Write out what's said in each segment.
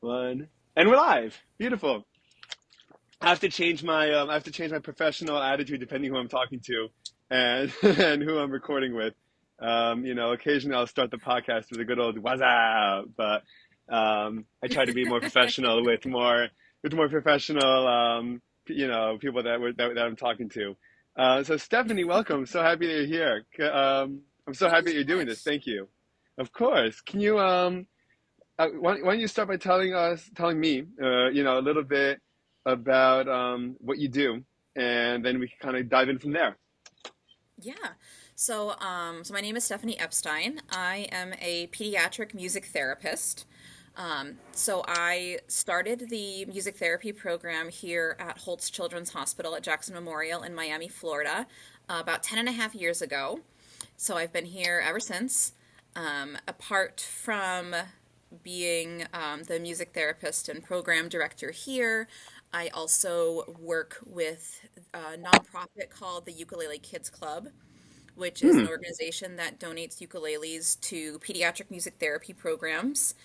One, and we're live. Beautiful. I have to change my professional attitude depending who I'm talking to, and and who I'm recording with. Occasionally I'll start the podcast with a good old "What's up," but I try to be more professional with more professional people that I'm talking to. So Stephanie, welcome. So happy that you're here. I'm so Thank you happy that so you're doing this. much. Thank you. Of course. Can you why don't you start by telling me, a little bit about what you do, and then we can kind of dive in from there. Yeah. So my name is Stephanie Epstein. I am a pediatric music therapist. So I started the music therapy program here at Holtz Children's Hospital at Jackson Memorial in Miami, Florida, about 10 and a half years ago. So I've been here ever since. Apart from being the music therapist and program director here, I also work with a nonprofit called the Ukulele Kids Club, which is an Hmm. organization that donates ukuleles to pediatric music therapy programs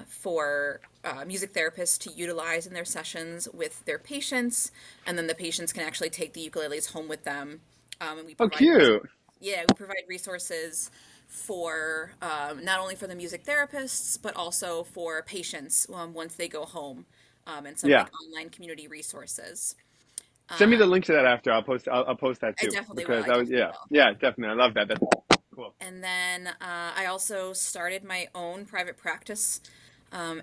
for music therapists to utilize in their sessions with their patients, and then the patients can actually take the ukuleles home with them. And we Oh, provide cute. yeah, we provide resources for not only for the music therapists, but also for patients once they go home, and some Yeah. like online community resources. Send me the Um, link to that after. I'll post that I too definitely will. because I I was definitely yeah will. yeah definitely I love that. That's cool. And then I also started my own private practice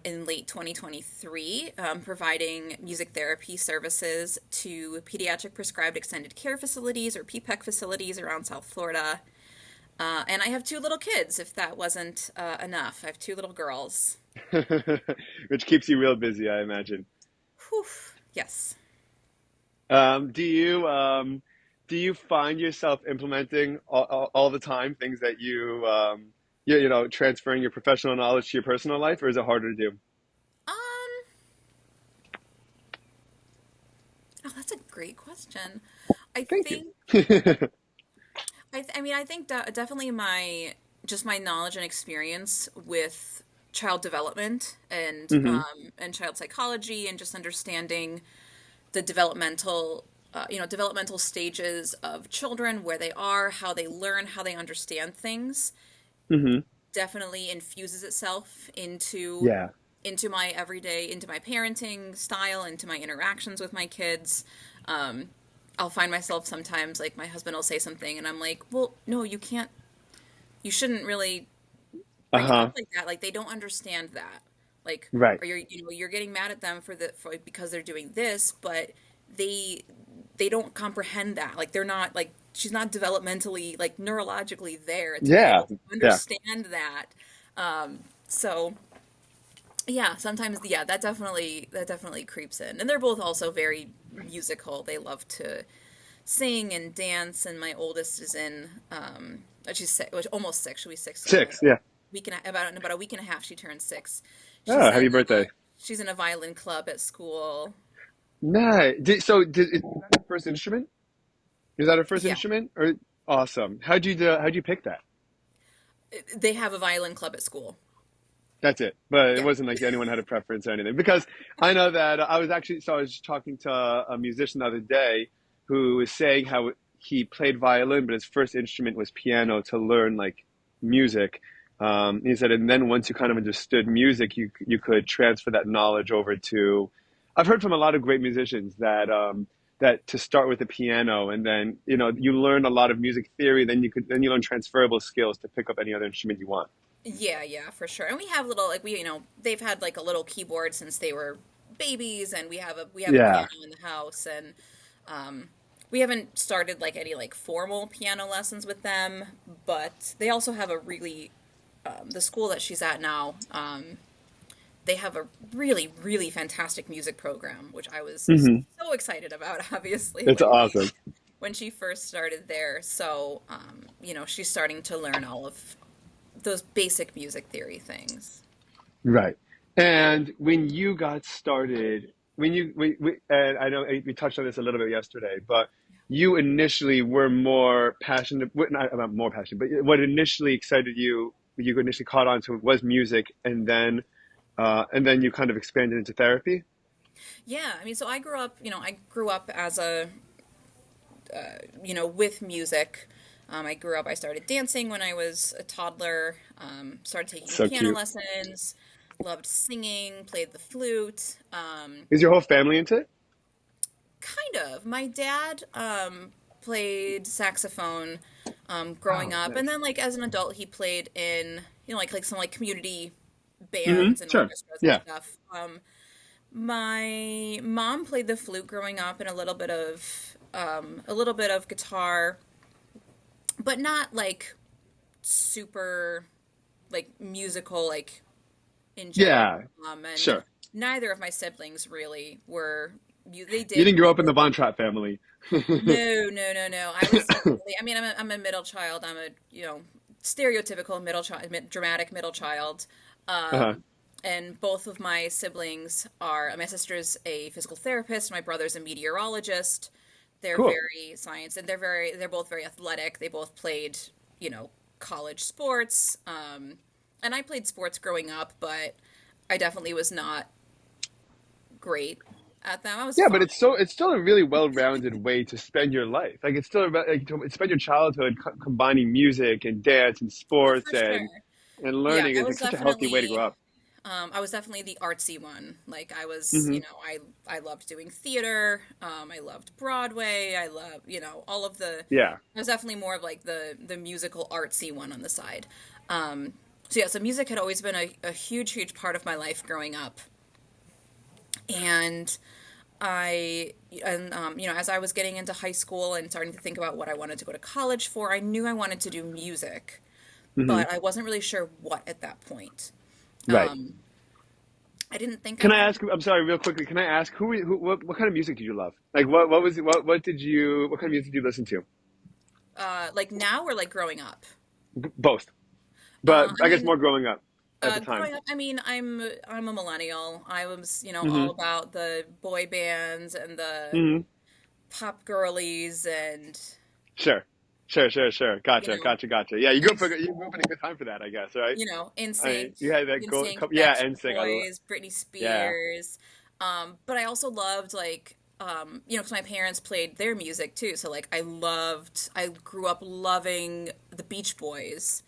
in late 2023, providing music therapy services to pediatric prescribed extended care facilities or PPEC facilities around South Florida. And I have two little kids, if that wasn't enough. I have two little girls. Which keeps you real busy, I imagine. Whew. Yes. Um, do you um, do you find yourself implementing all the time things that transferring your professional knowledge to your personal life, or is it harder to do? Um, oh, that's a great question. I Thank you. think, I think definitely my knowledge and experience with child development Hmm. and child psychology and just understanding the developmental stages of children, where they are, how they learn, how they understand things, Hmm. definitely infuses itself Yeah. into my everyday, into my parenting style, into my interactions with my kids. Um, I'll find myself sometimes like my husband will say something and I'm like, "Well, no, you can't. You shouldn't really bring it up Uh-huh. like that. Like they don't understand that. Like, Right. or you're getting mad at them for because they're doing this, but they they don't comprehend that. Like they're not like she's not developmentally like neurologically there to be Yeah. able to Yeah. understand that. So yeah, sometimes yeah, that definitely creeps in. And they're both also very musical. They love to sing and dance. And my oldest is in she's almost six. She'll be six in Six. Yeah. about a week and a half. She turns six. Oh, She's in happy birthday. she's in a violin club at school. Nice. Is that her first instrument? Is that her first Yeah, instrument? Or awesome. How'd you pick that? they have a violin club at school. That's it. But it Yeah. wasn't like anyone had a preference or anything. Because I know that I was talking to a musician the other day who was saying how he played violin, but his first instrument was piano to learn like music. He said, and then once you kind of understood music, you could transfer that knowledge over to. I've heard from a lot of great musicians that to start with the piano, and then you learn a lot of music theory, then you learn transferable skills to pick up any other instrument you want. Yeah, yeah, for sure. And we have little like they've had like a little keyboard since they were babies, and we have a Yeah. piano in the house, and we haven't started like any like formal piano lessons with them, but they also have a really the school that she's at now. They have a really fantastic music program, which I was Hmm. so excited about. Obviously, It's awesome. when she first started there, so she's starting to learn all of those basic music theory things. Right. And when you got started, and I know we touched on this a little bit yesterday, but you initially were more passionate, not about more passionate, but what initially excited you, you initially caught on to was music, and then and then you kind of expanded into therapy. Yeah, I mean, so I grew up as a, with music. I started dancing when I was a toddler, started taking So piano cute. lessons, loved singing, played the flute. Is your whole family into it? Kind of. My dad played saxophone growing Oh, up, and nice. then like as an adult, he played in like some like community Hmm. bands and Sure. orchestras and Yeah. stuff. My mom played the flute growing up and a little bit of guitar, but not like super like musical like in general. Yeah. And Sure. neither of my siblings really were. They You did didn't grow up in the Von Trapp family. No, no, no, no. I was definitely, I mean, I'm a middle child. I'm a, stereotypical middle child, dramatic middle child. Uh-huh. Um, and both of my siblings my sister's a physical therapist, my brother's a meteorologist. They're Cool. very science and they're both very athletic. They both played, you know, college sports. And I played sports growing up, but I definitely was not great at them. I was Yeah, fine. but it's still a really well-rounded way to spend your life. Like it's still about like to spend your childhood combining music and dance and Oh, sports for sure. and Yeah, learning is like such a healthy way to grow up. I was definitely the artsy one. Like I was, Hmm. I loved doing theater. I loved Broadway. I love, all of Yeah. I was definitely more of like the musical artsy one on the side. Um, so yeah, so music had always been a huge, huge part of my life growing up. And as I was getting into high school and starting to think about what I wanted to go to college for, I knew I wanted to do music, Hmm. but I wasn't really sure what at that point. Right. Um, I didn't think I Can I wanted ask? I'm sorry, real quickly. Can I ask what kind of music did you love? Like what was it? What kind of music did you listen to? like now or like growing up. Both, but I I guess mean, more growing up at the time. growing up, I mean, I'm a millennial. I was, Hmm. all about the boy bands and the Hmm. pop girlies and Sure, sure. you Gotcha, know, gotcha. Yeah, and you grew up in a good time for that, I guess, right? I mean, NSYNC, you had that gold NSYNC, cup. Yeah, Backstreet NSYNC. Boys, Britney Yeah. Spears. But I also loved like because my parents played their music too. So like I grew up loving the Beach Boys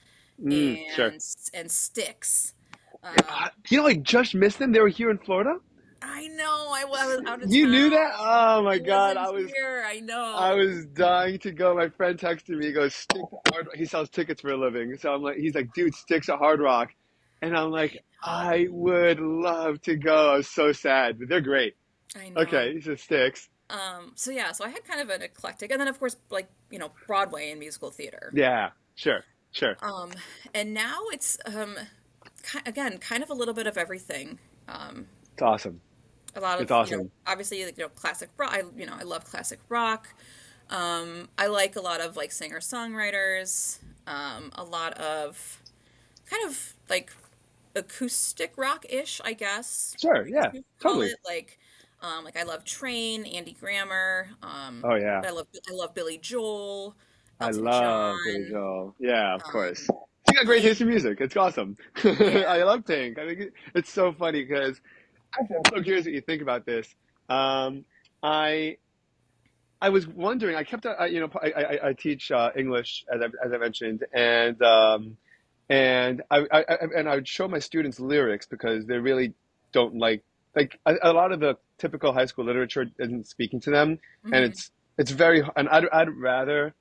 Sure. and Styx. Um, I just missed them. They were here in Florida. I know I was out of You knew town. that? Oh my I God, wasn't here. I I know. was dying to go. My friend texted me. He goes, "Stick to Hard Rock." He sells tickets for a living. So he's like, dude, Sticks at Hard Rock. And I'm like, I would love to go. I was so sad, but they're great. I know. Okay, he says Sticks. So yeah, so I had kind of an eclectic, and then of course, like Broadway and musical theater. Yeah, sure. Um, and now it's again kind of a little bit of everything. Um, It's awesome. a lot It's of awesome. obviously classic rock. I love classic rock. I like a lot of like singer songwriters. A lot of kind of like acoustic rock ish, I guess. Sure, I guess yeah, you could call totally. it like I love Train, Andy Grammer. Oh yeah, I love Billy Joel, I Elton love Billy John. Joel. Yeah, of course. Um, She got great Pink. taste in music. It's awesome. Yeah. I love Pink. I think it's so funny because actually, I'm so curious what you think about this. Um, I I was wondering. I kept, I teach English as I mentioned, and I would show my students lyrics because they really don't like a lot of the typical high school literature isn't speaking to them, and Hmm. it's very and I'd rather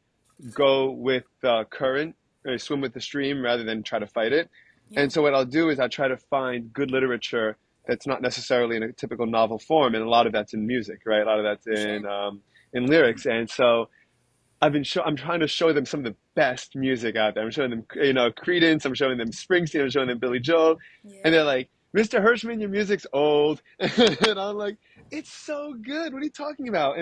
go with the current or swim with the stream rather than try to fight it. Yeah. And so what I'll do is I try to find good literature that's not necessarily in a typical novel form, and a lot of that's in music, right? A lot of that's For sure. in lyrics, and so I'm trying to show them some of the best music out there. I'm showing them, Credence. I'm showing them Springsteen. I'm showing them Billy Joel, and they're Yeah. like, "Mr. Hirschman, your music's old," and I'm like, "It's so good. What are you talking about?" I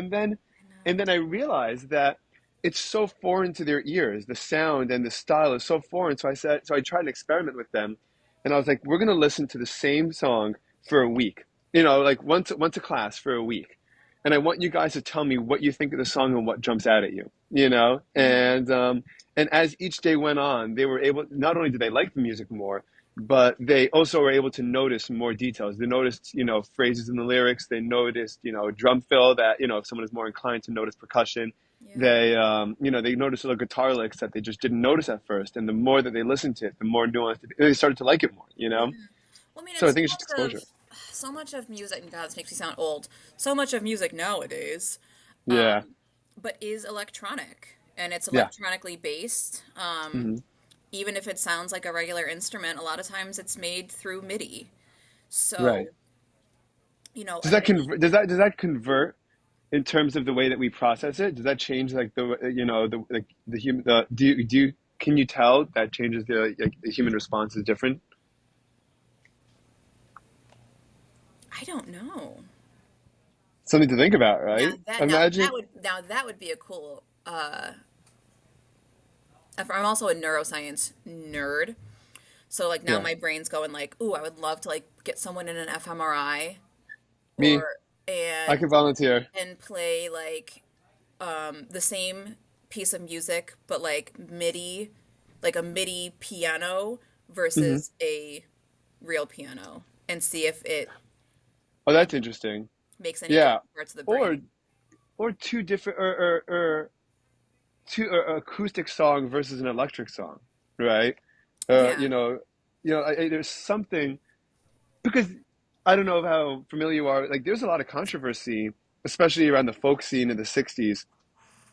And know. then I realized that it's so foreign to their ears. The sound and the style is so foreign. So I tried an experiment with them, and I was like, "We're gonna listen to the same song for a week. Like once a class for a week." And I want you guys to tell me what you think of the song and what jumps out at you, Hmm. and as each day went on, they were able. Not only did they like the music more, but they also were able to notice more details. They noticed, phrases in the lyrics. They noticed, drum fill that, if someone is more inclined to notice percussion, Yeah. they noticed little guitar licks that they just didn't notice at first. And the more that they listened to it, the more nuanced they started to like it more. Yeah. Well, I mean, So I and think it's just exposure. so much of music, and God, this makes me sound old. So much of music nowadays, Yeah. but is electronic, and it's Yeah. electronically based. Hmm. Even if it sounds like a regular instrument, a lot of times it's made through MIDI. Right. So, Does and that MIDI, convert? Does that convert in terms of the way that we process it? Does that change like the human do you can you tell that changes the human response is different? I don't know. Something to think about, right? That Imagine. would be a cool. I'm also a neuroscience nerd, so like now Yeah. my brain's going like, ooh, I would love to like get someone in an fMRI Me. or I could and volunteer. play like the same piece of music, but like MIDI, like a MIDI piano Hmm. versus a real piano, and see if it Oh, that's interesting. makes any Yeah. different parts of the Or brain. two different or two acoustic song versus an electric song, right? Uh, Yeah. you know, there's something because I don't know how familiar you are. Like, there's a lot of controversy, especially around the folk scene in the '60s,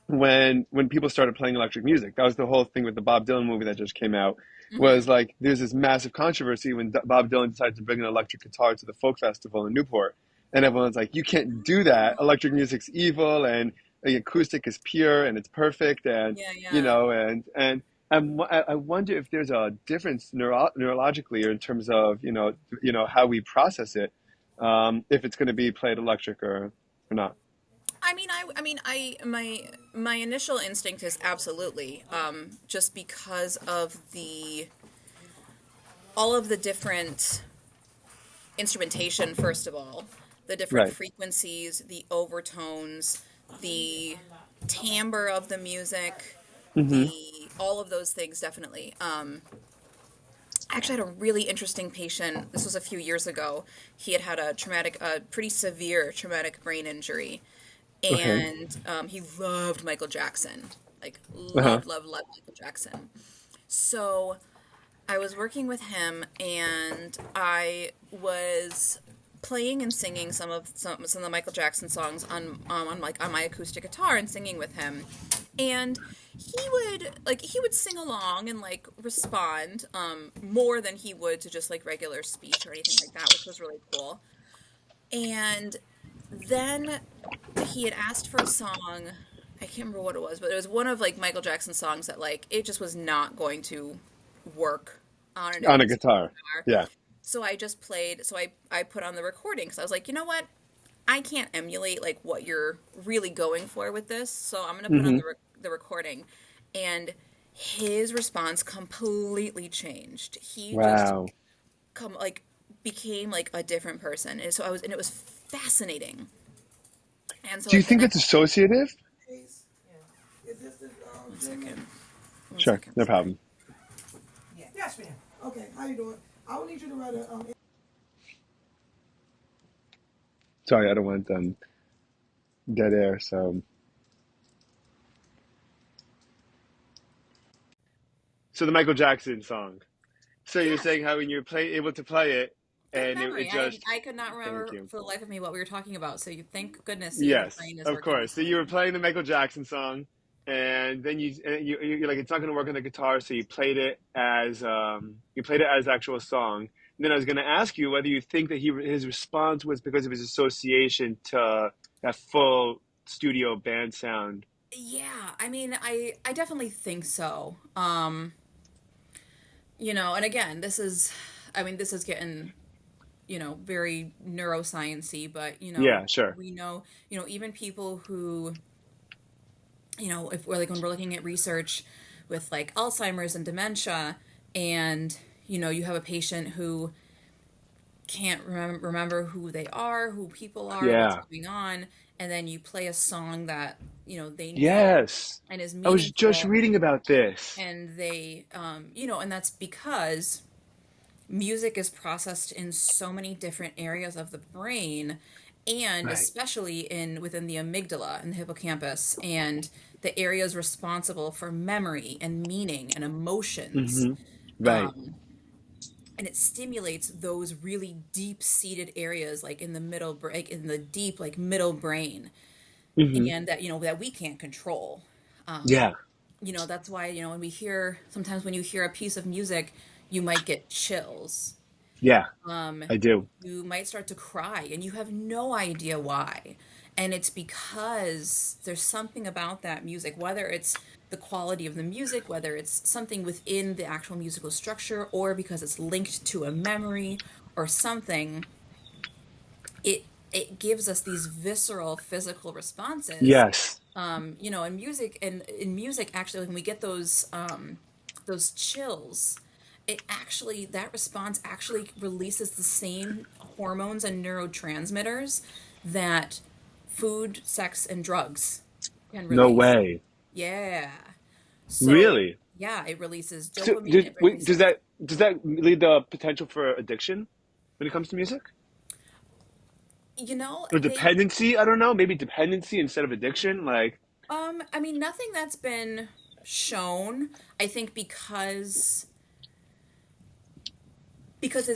when people started playing electric music. That was the whole thing with the Bob Dylan movie that just came out. Hmm. Was like there's this massive controversy when Bob Dylan decided to bring an electric guitar to the folk festival in Newport, and everyone's like, "You can't do that. Electric music's evil, and the acoustic is pure and it's perfect." And Yeah, you yeah. know, and I wonder if there's a difference neurologically or in terms of how we process it, if it's going to be played electric or not. My initial instinct is absolutely, just because of the all of the different instrumentation. First of all, the different Right. frequencies, the overtones, the timbre of the music, Hmm. the all of those things definitely. I actually had a really interesting patient. This was a few years ago. He had had a pretty severe traumatic brain injury, Okay. and he loved Michael Jackson, like Uh-huh. loved Michael Jackson. So I was working with him, and I was playing and singing some of the Michael Jackson songs on my acoustic guitar and singing with him, and he would sing along and like respond more than he would to just like regular speech or anything like that, which was really cool. And then he had asked for a song. I can't remember what it was, but it was one of like Michael Jackson's songs that like it just was not going to work on an On a acoustic guitar. guitar. Yeah. So I just played. So I put on the recording because I was like, you know what? I can't emulate like what you're really going for with this. So I'm gonna put on Hmm. the recording, and his response completely changed. He just Wow. come like became like a different person, and so I was, and it was fascinating. And so Do you like the think it's next associative? Case. Yeah. Is this the one gentleman? second, one Sure, second, no sorry. problem. Yeah. Yes, ma'am. Okay. How you doing? I will need you to write a Sorry, I don't want dead air. So the Michael Jackson song. So you're Yes, saying how when you're able to play it, good and it memory. just I could not thank remember you. for the life of me what we were talking about. So you thank goodness your Yes, brain is of working course. this So you were morning. playing the Michael Jackson song, and then you're like it's not going to work on the guitar, so you played it as actual song. And then I was going to ask you whether you think that his response was because of his association to that full studio band sound. Yeah, I definitely think so. And again, this is getting, very neurosciency, but Yeah, sure. we know, even people who, if we're like when we're looking at research with like Alzheimer's and dementia, and you have a patient who can't remember who they are, who people are, what's Yeah. going on, and then you play a song that they know Yes. and is I was just meaningful, reading about this. and they and that's because music is processed in so many different areas of the brain, and Right. especially in within the amygdala and the hippocampus, and the areas responsible for memory and meaning and emotions. Hmm. Right. Um, and it stimulates those really deep-seated areas, like in the like in the deep, like middle brain, Hmm. and that that we can't control. Um, Yeah. that's why when we hear sometimes when you hear a piece of music, you might get chills. Yeah. Um, I do. you might start to cry, and you have no idea why. And it's because there's something about that music, whether it's the quality of the music, whether it's something within the actual musical structure, or because it's linked to a memory or something. It gives us these visceral physical responses. Yes. In music, actually, when we get those chills, that response actually releases the same hormones and neurotransmitters that food, sex, and drugs can No release. way. Yeah. So Really? yeah, it releases So, dopamine. It wait, does releases, that lead the potential for addiction when it comes to music? Or they dependency? I don't know. Maybe dependency instead of addiction. Like, I mean, nothing that's been shown. I think because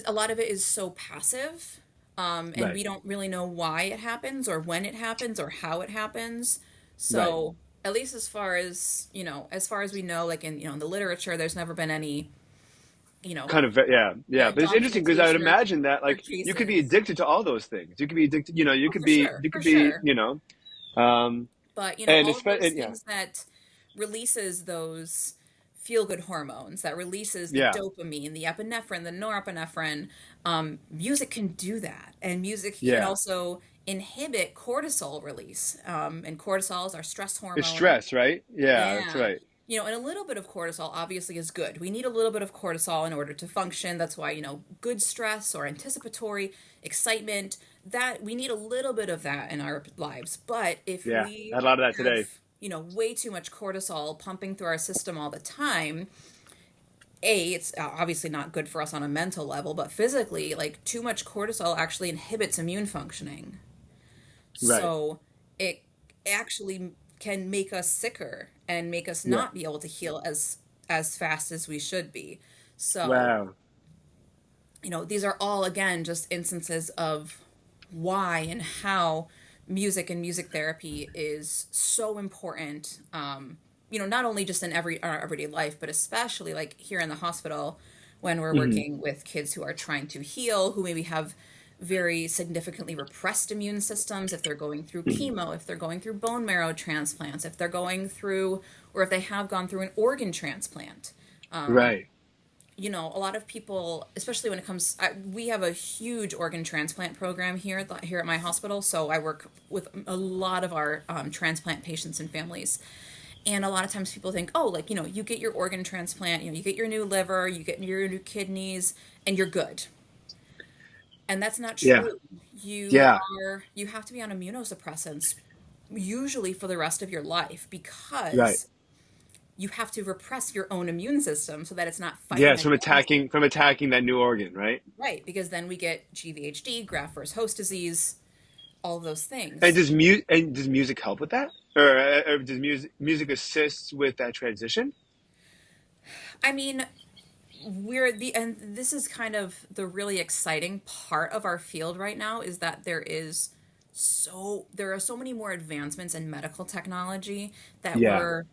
a lot of it is so passive, and right, we don't really know why it happens or when it happens or how it happens. right. So at least as far as we know, like in the literature, there's never been any you know Kind of, yeah, yeah. yeah, But it's interesting because I would documentation imagine that, or like, you could be cases. addicted to all those things. You could be addicted, Oh, for sure, you for could be, sure. um, But and all it's, of those yeah, things that releases those feel good hormones, that releases the yeah, dopamine, the epinephrine, the norepinephrine. Music can do that, and music can yeah. also inhibit cortisol release. And cortisol is our stress It's hormone. stress, right? Yeah, that's Yeah. right. And a little bit of cortisol obviously is good. We need a little bit of cortisol in order to function. That's why, good stress or anticipatory excitement, that we need a little bit of that in our lives. But if Yeah, I we had a lot of that have, today. way too much cortisol pumping through our system all the time, it's obviously not good for us on a mental level, but physically, like too much cortisol actually inhibits immune functioning. Right. So it actually can make us sicker and make us Yeah. not be able to heal as fast as we should be. So, Wow. these are all again just instances of why and how music and music therapy is so important. Not only just in our everyday life, but especially like here in the hospital when we're Hmm. working with kids who are trying to heal, who maybe have very significantly repressed immune systems, if they're going through chemo, if they're going through bone marrow transplants, if they're going through, or if they have gone through an organ transplant. Right. A lot of people, especially when it comes, we have a huge organ transplant program here at my hospital. So I work with a lot of our transplant patients and families. And a lot of times people think, oh, like, you get your organ transplant, you get your new liver, you get your new kidneys, and you're good. And that's not Yeah. true. You Yeah. you have to be on immunosuppressants usually for the rest of your life, Right. because you have to repress your own immune system so that it's not fighting Yes, against it. from attacking that new organ, right? Right, because then we get GVHD, graft versus host disease, all of those And things. does music help with that, or does music assist with that transition? I mean, and this is kind of the really exciting part of our field right now, is that there are so many more advancements in medical technology that Yeah. we're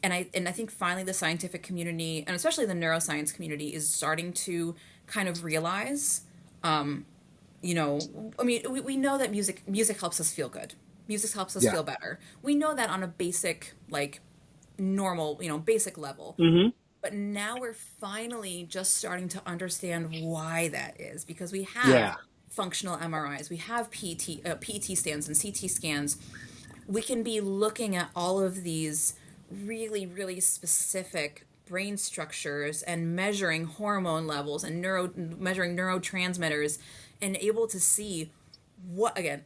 and I think finally the scientific community, and especially the neuroscience community, is starting to kind of realize, I mean, we know that music helps us feel good. Music helps us Yeah. feel better. We know that on a basic, like, normal, basic level. Hmm. But now we're finally just starting to understand why that is, because we have Yeah. functional MRIs, we have PT scans and CT scans. We can be looking at all of these really, really specific brain structures and measuring hormone levels and measuring neurotransmitters, and able to see what, again,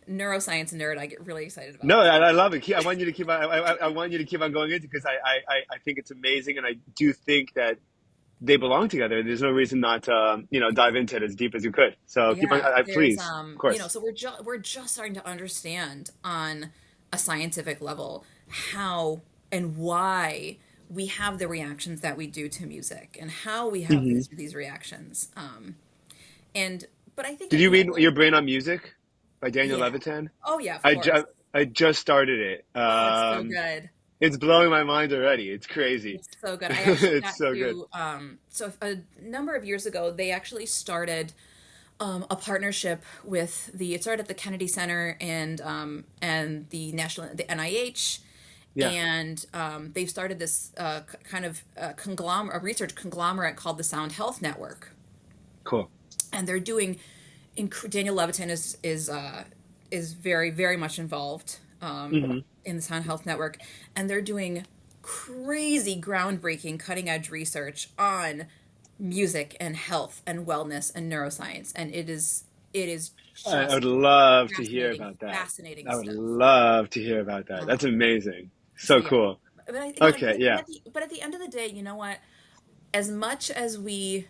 neuroscience nerd, I get really excited No, about. I love it. I want you to keep on. I want you to keep on going into because I think it's amazing, and I do think that they belong together. There's no reason not to, dive into it as deep as you could. So keep on, Yeah, there's please, of course. so we're just starting to understand on a scientific level how and why we have the reactions that we do to music and how we have Hmm. these reactions. And but I think Did at you the read end, Your Brain on Music by Daniel yeah. Levitan? Oh yeah, of I course. just I just started it. Oh, it's so good. It's blowing my mind already. It's crazy. It's so good. I actually It's got so good. to so a number of years ago they actually started a partnership with it started at the Kennedy Center and the NIH, Yeah, and they've started this kind of conglomerate, a research conglomerate called the Sound Health Network, cool. and they're doing. Daniel Levitin is very very much involved Hmm. in the Sound Health Network, and they're doing crazy, groundbreaking, cutting edge research on music and health and wellness and neuroscience, and it is I would just love to hear fascinating, about that. fascinating I would stuff. love to hear about that. That's Um, amazing. so So yeah, cool. but Okay, yeah. but at the end of the day, you know what? As much as we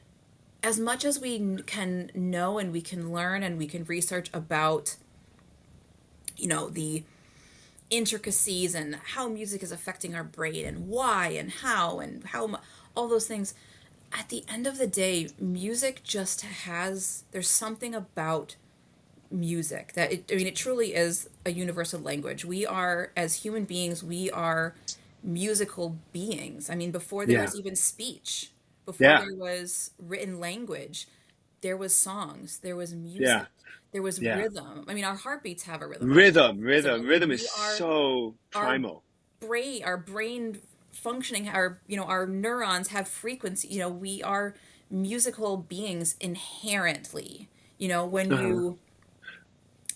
can know and we can learn and we can research about the intricacies and how music is affecting our brain and why and how all those things, at the end of the day music just there's something about music that it truly is a universal language. We are, as human beings, we are musical beings. I mean, before there Yeah. was even speech, before Yeah. there was written language, there was songs, there was Yeah. music, there was Yeah. rhythm. I mean, our heartbeats have a rhythm, our Rhythm, pulse has a rhythm, rhythm. rhythm is so Our primal. brain functioning, our neurons have frequency. We are musical beings inherently. When Uh-huh. you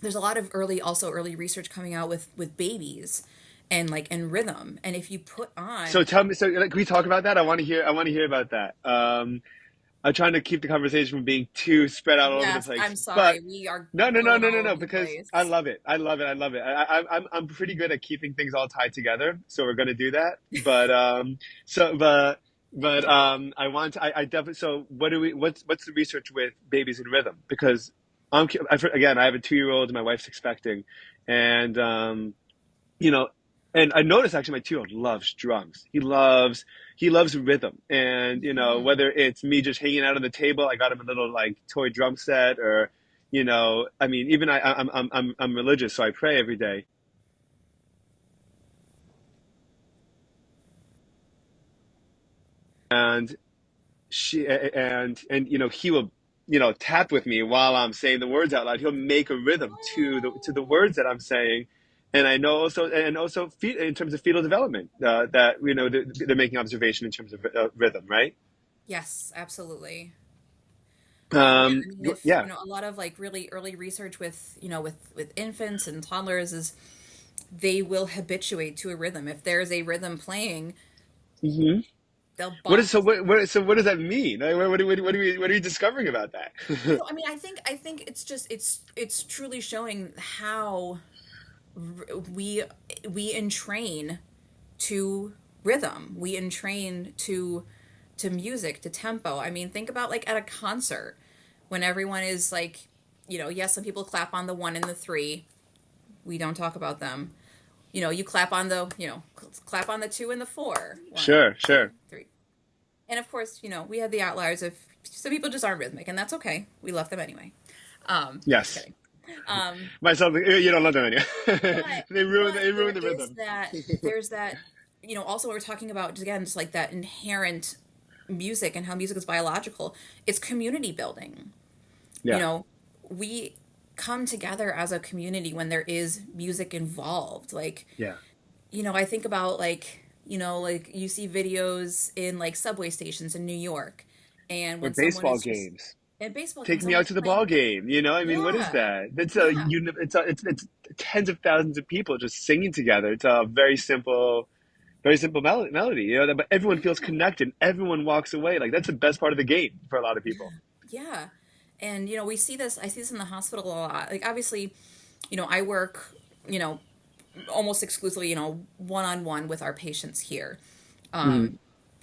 there's a lot of early research coming out with babies and rhythm, and if you put So on. tell me, so like, can we talk about that? I want to hear about that. I'm trying to keep the conversation from being too spread out all over the Yes, place, I'm but sorry, we are no, no, no, going no, no, all no, over the because I place. love it. I love it. I love it. I'm pretty good at keeping things all tied together, so we're gonna do that. So, I want to, I definitely. So, what's the research with babies in rhythm? Because again, I have a 2 year old, and my wife's expecting, and you know, and I noticed actually my 2 year old loves drums. He loves rhythm, and Mhm. whether it's me just hanging out on the table, I got him a little like toy drum set, or I mean, even I'm religious, so I pray every day, and he will tap with me while I'm saying the words out loud. He'll make a rhythm to the words that I'm saying. And I know also, in terms of fetal development, that they're making observation in terms of rhythm, right? Yes, absolutely. Yeah, Um, I mean, if yeah. a lot of like really early research with infants and toddlers is they will habituate to a rhythm. If there's a rhythm playing, Hmm. they'll What is bump. so what does that mean? Like, what are we discovering about that? So I mean, I think it's truly showing how we we entrain to rhythm. We entrain to music, to tempo. I mean, think about like at a concert when everyone is like, yes, some people clap on the one and the three. We don't talk about them. You clap on clap on the two and the four. One, Sure, two, sure. three. And of course, we have the outliers of some people just aren't rhythmic, and that's okay. We love them anyway. Just Yes. kidding. Um, Myself, you don't love them anymore. but They there ruin the is rhythm. that also we're talking about again just like that inherent music and how music is biological. It's community building. you Yeah. know we come together as a community when there is music involved. Like, Yeah. I think about like you see videos in like subway stations in New York, and Or when someone baseball is just games. in baseball game, Take me out someone's to the ball playing. game. I mean, what is Yeah, that? yeah, It's tens of thousands of people just singing together. It's a very simple melody. But everyone feels yeah, connected. Everyone walks away like that's the best part of the game for a lot of people. yeah. And we see this. I see this in the hospital a lot. Like, obviously, I work, you know, almost exclusively, one on one with our patients here. Hmm.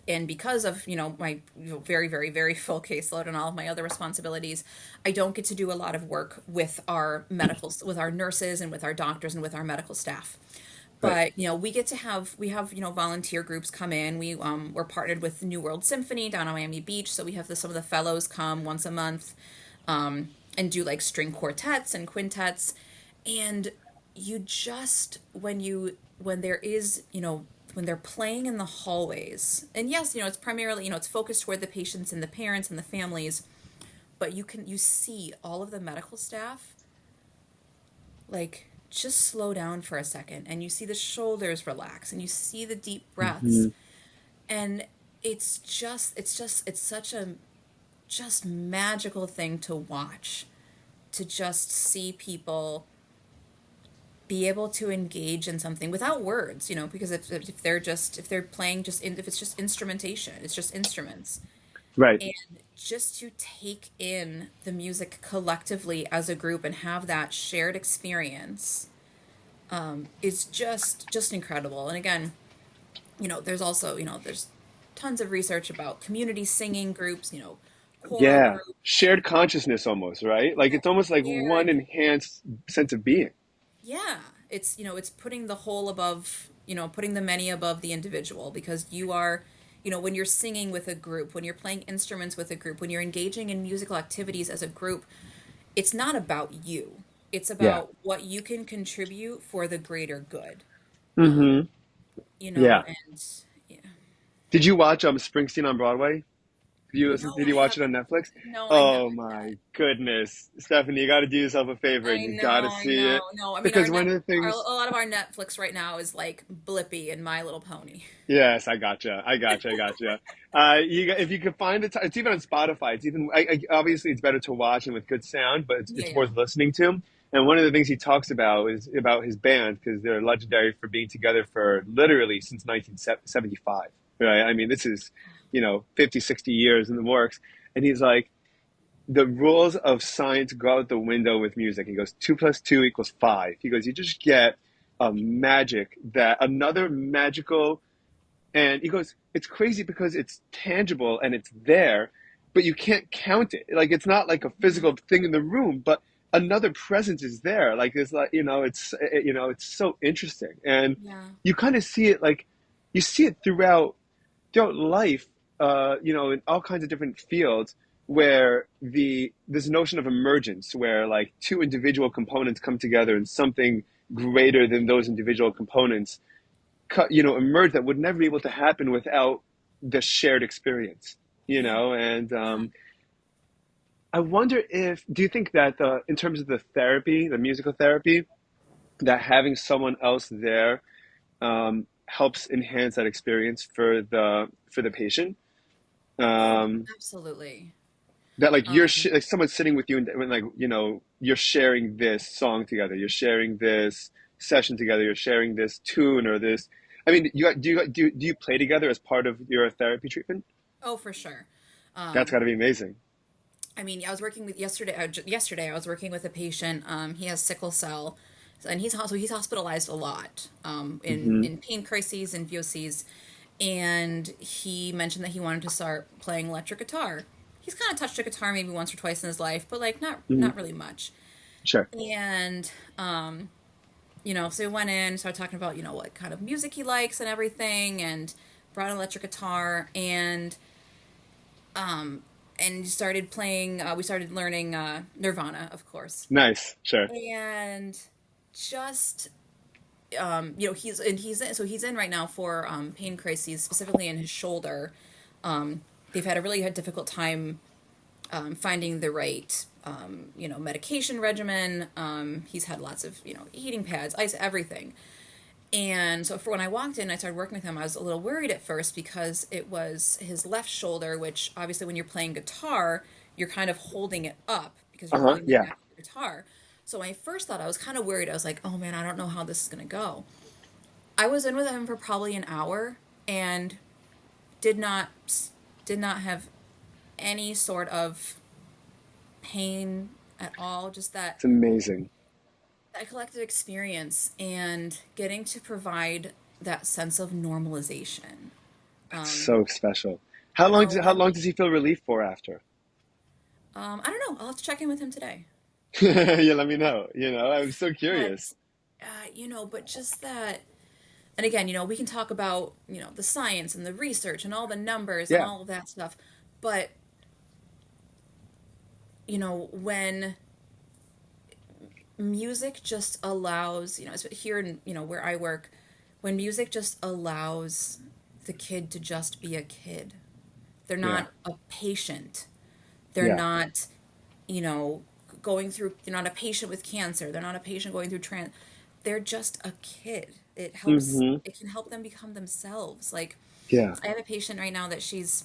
and because of my very very very full caseload and all of my other responsibilities, I don't get to do a lot of work with our nurses and with our doctors and with our medical staff. Right. But we have volunteer groups come in. We're partnered with New World Symphony down on Miami Beach, so we have some of the fellows come once a month, and do like string quartets and quintets. And you just when there is when they're playing in the hallways, and yes, it's primarily, it's focused toward the patients and the parents and the families, but you see all of the medical staff like just slow down for a second, and you see the shoulders relax, and you see the deep breaths, Hmm. and it's such a just magical thing to watch, to just see people be able to engage in something without words, because if they're playing, if it's just instrumentation, it's just instruments, Right. and just to take in the music collectively as a group and have that shared experience, is just incredible. And again, there's also, there's tons of research about community singing groups, choral Yeah. groups. Shared consciousness almost, right? Like Yeah, it's almost like one shared. enhanced sense of being. Yeah, it's putting the whole above, putting the many above the individual, because you are, when you're singing with a group, when you're playing instruments with a group, when you're engaging in musical activities as a group, it's not about you. It's Yeah. about what you can contribute for the greater good. Um, Hmm. Yeah. and yeah. Did you watch Springsteen on Broadway? No, Did I you watch it on haven't. Netflix? No, I Oh haven't my yet. goodness. Stephanie, you got to do yourself a favor and you got to I see it know, no. I mean, because one of the a things. lot of our Netflix right now is like Blippy and My Little Pony. Yes, I gotcha. I gotcha. If you could find it, it's even on Spotify. It's even obviously it's better to watch and with good sound, but Yeah, it's yeah. worth listening to. And one of the things he talks about is about his band because they're legendary for being together for literally since 1975. Right? I mean, this is 50, 60 years in the works. And he's like, the rules of science go out the window with music. He goes, two plus two equals five. He goes, you just get a magic that another magical and he goes, it's crazy because it's tangible and it's there, but you can't count it. Like it's not like a Mhm. physical thing in the room, but another presence is there. Like it's like it's so interesting, and Yeah. you kind of see it like you see it throughout life. In all kinds of different fields where the this notion of emergence, where like two individual components come together and something greater than those individual components emerge that would never be able to happen without the shared experience, Yeah. and Yeah. I wonder if do you think that in terms of the therapy, the musical therapy, that having someone else there helps enhance that experience for the patient, Oh, um, absolutely. that like Um, like someone's sitting with you and when like you're sharing this song together, you're sharing this session together, you're sharing this tune or this. I mean, do you play together as part of your therapy treatment? oh, for sure. That's Um, got to be amazing. I mean, I was working with yesterday. Yesterday, I was working with a patient. He has sickle cell, and he's hospitalized a lot, in Hmm. pain crises and VOCs. And he mentioned that he wanted to start playing electric guitar. He's kind of touched a guitar maybe once or twice in his life, but like Hmm. not really much. Sure. And so we went in, started talking about what kind of music he likes and everything, and brought an electric guitar, and started playing. We started learning Nirvana, of course, Nice. Sure. and just he's in right now for pain crises, specifically in his shoulder. They've had a really difficult time finding the right medication regimen. He's had lots of heating pads, ice, everything. And so for when I walked in, I started working with him. I was a little worried at first because it was his left shoulder, which obviously when you're playing guitar, you're kind of holding it up because you're Uh-huh. holding the Yeah. neck of the guitar. So when I first thought, I was kind of worried. I was like, oh man, I don't know how this is going to go. I was in with him for probably an hour and did not did not have any sort of pain at all. Just It's amazing. that collective experience and getting to provide that sense of normalization That's Um, so special. you know, How and long does he feel relief for after? I don't know. I'll have to check in with him today. You let me know. I'm so But curious. but just that, and again, we can talk about the science and the research and all the numbers and Yeah, all of that stuff, but when music just allows, here in where I work, when music just allows the kid to just be a kid, they're yeah, not a patient. They're yeah. not, you know, going through, they're not a patient with cancer. They're not a patient going through they're just a kid. Hmm. It can help them become themselves. Like, Yeah. I have a patient right now that she's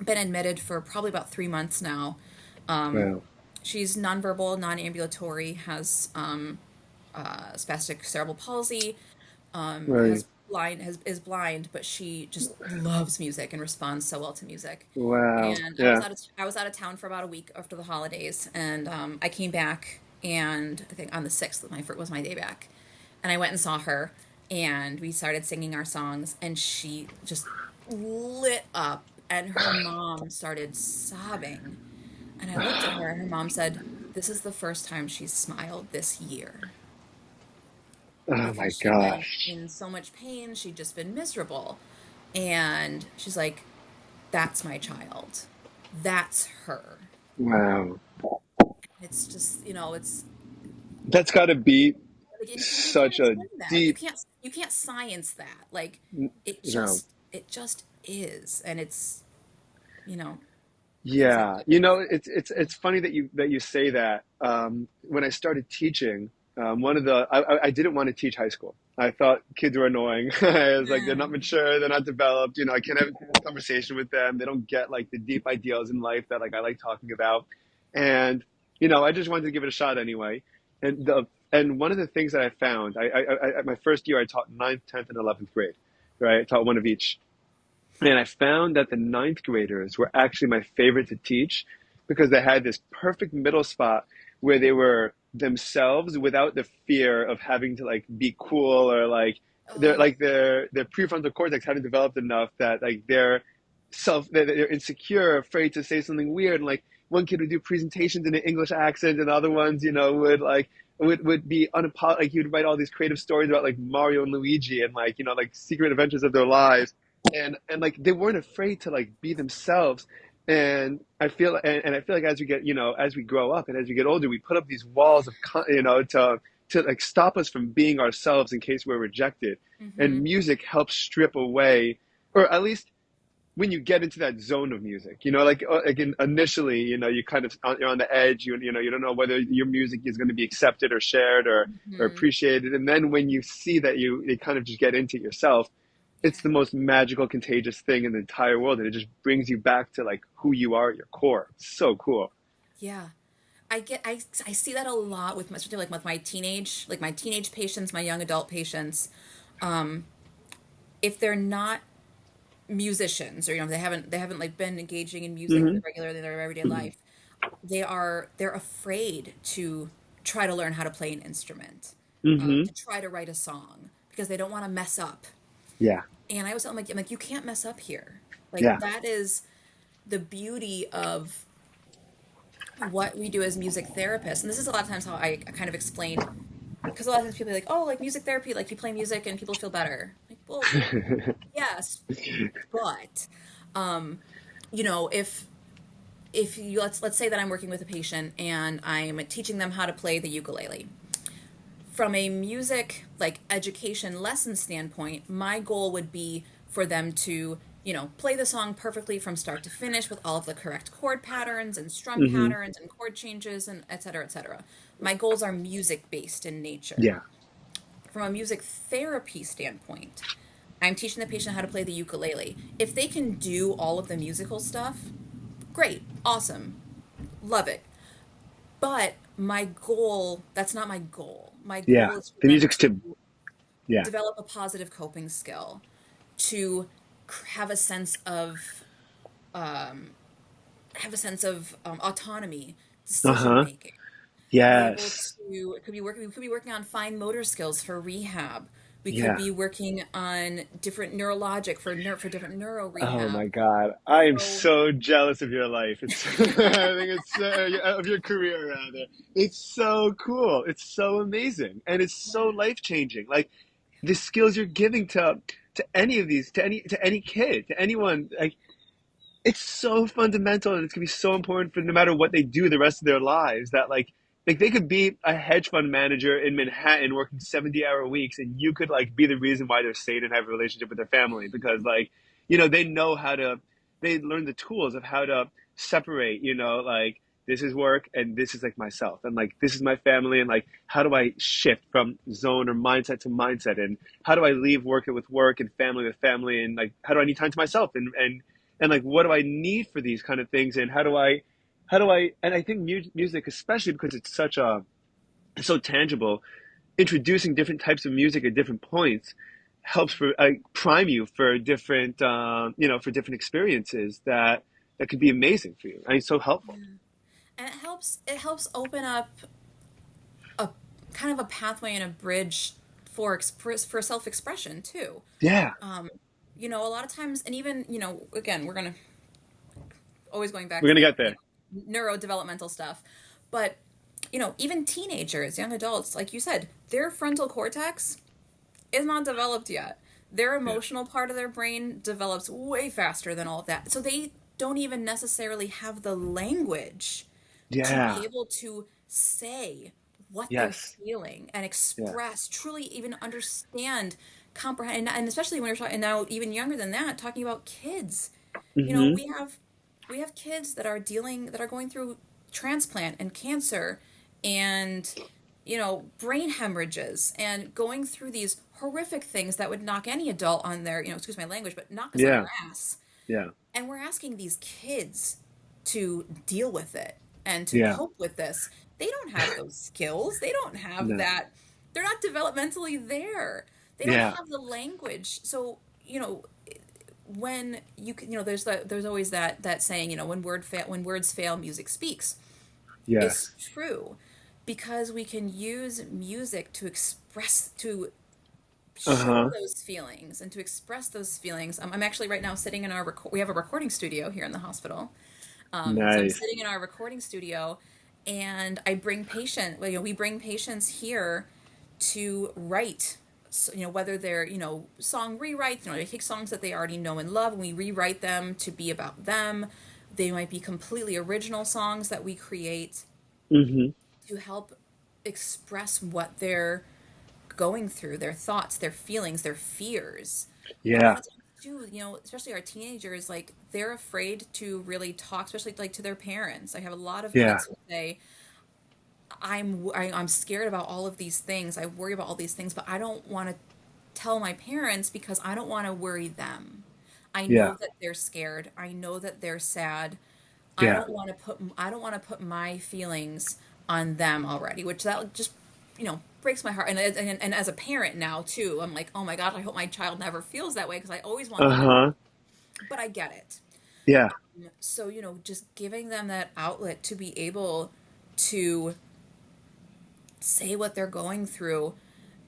been admitted for probably about 3 months now. Um, Wow. she's nonverbal, non-ambulatory, has spastic cerebral palsy, Right. is blind, but she just loves music and responds so well to music. Wow. And Yeah. I was out of town for about a week after the holidays, and I came back, and I think on the 6th was my day back, and I went and saw her, and we started singing our songs, and she just lit up, and her mom started sobbing, and I looked at her, and her mom said, "This is the first time she's smiled this year." Oh my Because she'd been gosh. in so much pain, she'd just been miserable. And she's like, "That's my child. That's her." Wow. It's just, it's That's got to be like, and you can't such a explain that. Like, deep, you can't science that. Like, no. it just is, and you know, Yeah, exactly. it's funny that you say that. When I started teaching, one of the I didn't want to teach high school. I thought kids were annoying. I was like, they're not Mm, mature, they're not developed. I can't have a conversation with them. They don't get like the deep ideals in life that like I like talking about. And I just wanted to give it a shot anyway. And one of the things that I found, my first year I taught ninth, 10th, and 11th grade, right? I taught one of each. And I found that the ninth graders were actually my favorite to teach because they had this perfect middle spot where they were themselves without the fear of having to like be cool or oh, their prefrontal cortex hadn't developed enough that like they're insecure, afraid to say something weird. And like one kid would do presentations in an English accent and other ones, would be like he would write all these creative stories about like Mario and Luigi and like secret adventures of their lives and like they weren't afraid to like be themselves. And I feel like as we get as we grow up and as we get older we put up these walls of to like stop us from being ourselves in case we're rejected. mm-hmm. And music helps strip away, or at least when you get into that zone of music, initially, you kind of you're on the edge. You don't know whether your music is going to be accepted or shared or Mm-hmm. appreciated. And then when you see that you kind of just get into it yourself, Yeah. it's the most magical, contagious thing in the entire world, and it just brings you back to like who you are at your core. It's so cool. Yeah. I see that a lot with especially like with my teenage patients, my young adult patients. Um, if they're not musicians, or they haven't like been engaging in music Hmm. regularly in their everyday life, they're afraid to try to learn how to play an instrument, Hmm. to try to write a song because they don't want to mess up. Yeah, And I always tell them, I'm like, you can't mess up here. Like, yeah. that is the beauty of what we do as music therapists. And this is a lot of times how I kind of explain, because a lot of times people are like, oh, like music therapy, like you play music and people feel better. Like, well, yes, but um, if you let's say that I'm working with a patient and I'm teaching them how to play the ukulele. From a music like education lesson standpoint, my goal would be for them to, play the song perfectly from start to finish with all of the correct chord patterns and strum Hmm. patterns and chord changes and et cetera, et cetera. My goals are music based in nature. Yeah, From a music therapy standpoint, I'm teaching the patient how to play the ukulele. If they can do all of the musical stuff, great, awesome, love it. But that's not my goal. My yeah. goal is for The them music's to to yeah. develop a positive coping skill, to have a sense of autonomy, Uh decision huh. making, be able Yes. to, we could be working on fine motor skills for rehab, We could Yeah. be working on different neurologic for different neuro Oh rehab. my God. I am So so jealous of your life. It's I think it's of your career rather. It's so cool. It's so amazing. And it's so yeah, life-changing. Like the skills you're giving to any of these, to any kid, to anyone, like it's so fundamental and it's gonna be so important for no matter what they do the rest of their lives that like they could be a hedge fund manager in Manhattan working 70-hour weeks and you could like be the reason why they're sane and have a relationship with their family because like they know how to they learn the tools of how to separate like this is work and this is like myself and like this is my family and like how do I shift from zone or mindset to mindset and how do I leave work with work and family with family and like how do I need time to myself and like what do I need for these kind of things and how do I and I think music especially because it's so tangible introducing different types of music at different points helps for prime you for different for different experiences that could be amazing for you. I mean, so helpful. yeah. And it helps open up a kind of a pathway and a bridge for self-expression too. Yeah, Um, a lot of times, and even, again, we're gonna always going back we're to gonna the get there. neurodevelopmental stuff, but even teenagers, young adults, like you said, their frontal cortex is not developed yet. Their Yeah, emotional part of their brain develops way faster than all of that. So they don't even necessarily have the language to be yeah, able to say what they're yes, feeling and yeah, express, truly even understand, comprehend, and especially when you're talking, and now even younger than that, talking about kids. You know, mm-hmm, we have kids that are going through transplant and cancer and brain hemorrhages and going through these horrific things that would knock any adult on their, excuse my language, but knock us on our yeah, ass. yeah, And we're asking these kids to deal with it and to yeah, cope with this. They don't have those skills. They don't have no, that. They're not developmentally there. They don't yeah, have the language. So, when there's always that saying, when words fail, music speaks. It's yes, true because we can use music to show uh-huh, those feelings and to express those feelings. I'm actually right now sitting in we have a recording studio here in the hospital. So I'm nice, sitting in our recording studio, and we bring patients here to write. So, whether they're song rewrites. They take songs that they already know and love, and we rewrite them to be about them. They might be completely original songs that we create mm-hmm, to help express what they're going through, their thoughts, their feelings, their fears. A lot yeah, of times too, especially our teenagers, like they're afraid to really talk, especially like to their parents. I have a lot of yeah, kids who say, I'm scared about all of these things. I worry about all these things, but I don't want to tell my parents because I don't want to worry them. I yeah, know that they're scared. I know that they're sad. yeah, I don't want to put my feelings on them already, which that just breaks my heart. And as a parent now too, I'm like, oh my god, I hope my child never feels that way because I always want them to. uh-huh, But I get it. yeah, So just giving them that outlet to be able to say what they're going through,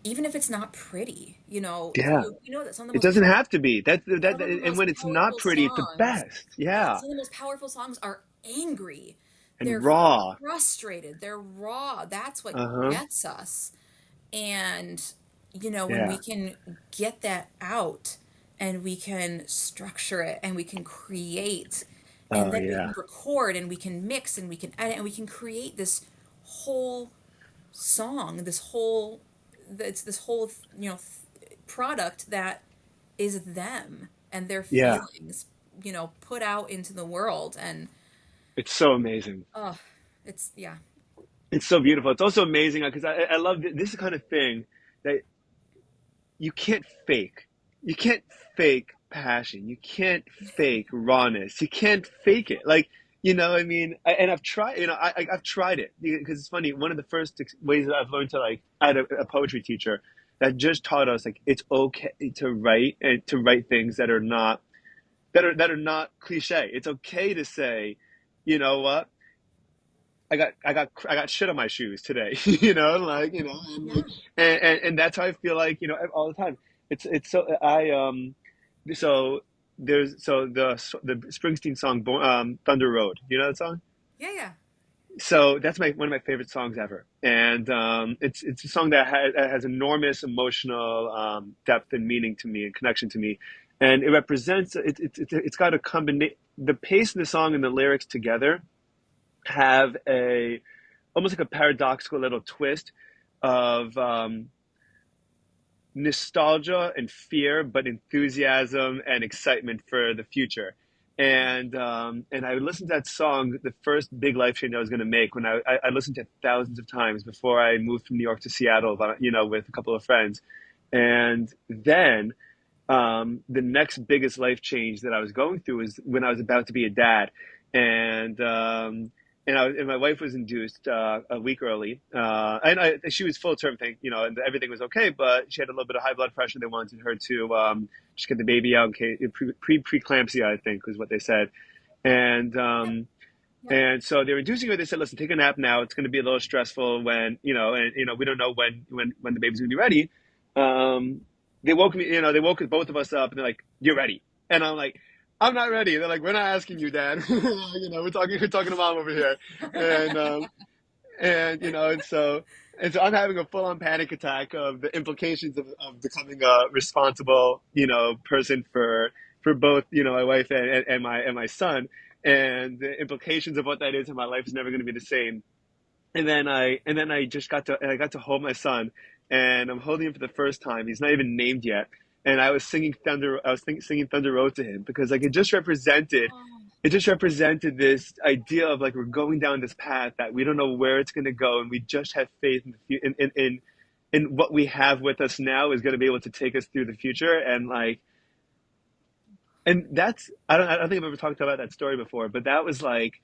even if it's not pretty. If yeah. that It doesn't have to be. some of the And most when it's not powerful pretty, it's the songs, best. yeah, Yeah. some of the most powerful songs are angry. And They're raw. frustrated. They're raw. That's what Uh-huh. gets us. And, when we Yeah. can get that out and we can structure it and we can create and Oh then we can yeah. record and we can mix and we can edit and we can create this whole song, this whole, product that is them and their Yeah. feelings, put out into the world. And It's so amazing. oh, it's yeah, It's so beautiful. It's also amazing because I love this is the kind of thing that you can't fake. You can't fake passion. You can't fake rawness. You can't fake it. Like, I mean, and I've tried, I've tried it because it's funny. One of the first ways that I've learned to like, I had a poetry teacher that just taught us like, it's okay to write and to write things that are not cliche. It's okay to say, you know what? I got shit on my shoes today, you know, like, you know, and like, Yeah. and that's how I feel like, you know, all the time. It's so so the Springsteen song Thunder Road. You know that song? Yeah, yeah. So that's my one of my favorite songs ever, and it's a song that has enormous emotional depth and meaning to me and connection to me, and it represents it's got a combination. The pace of the song and the lyrics together have a almost like a paradoxical little twist of nostalgia and fear, but enthusiasm and excitement for the future. And I would listen to that song, the first big life change I was going to make, when I listened to it thousands of times before I moved from New York to Seattle, you know, with a couple of friends. And then the next biggest life change that I was going through was when I was about to be a dad, and and my wife was induced a week early, she was full term thing, you know, and everything was okay, but she had a little bit of high blood pressure. They wanted her to just get the baby out in case preeclampsia, I think was what they said, and Yep. um, Yep. and so they were inducing her. They said, "Listen, take a nap now. It's going to be a little stressful when you know, and you know, we don't know when the baby's going to be ready." Um, they woke me, you know, they woke both of us up, and they're like, "You're ready," and I'm like, "I'm not ready." They're like, "We're not asking you, Dad. You know, we're talking to Mom over here," and you know, and so I'm having a full on panic attack of the implications of becoming a responsible, you know, person for both, you know, my wife and my son, and the implications of what that is in my life is never going to be the same. And then I just got to hold my son, and I'm holding him for the first time. He's not even named yet, and I was singing Thunder Road to him because like Oh, it just represented this idea of like we're going down this path that we don't know where it's going to go, and we just have faith in in what we have with us now is going to be able to take us through the future. And like, and that's I don't think I've ever talked about that story before, but that was like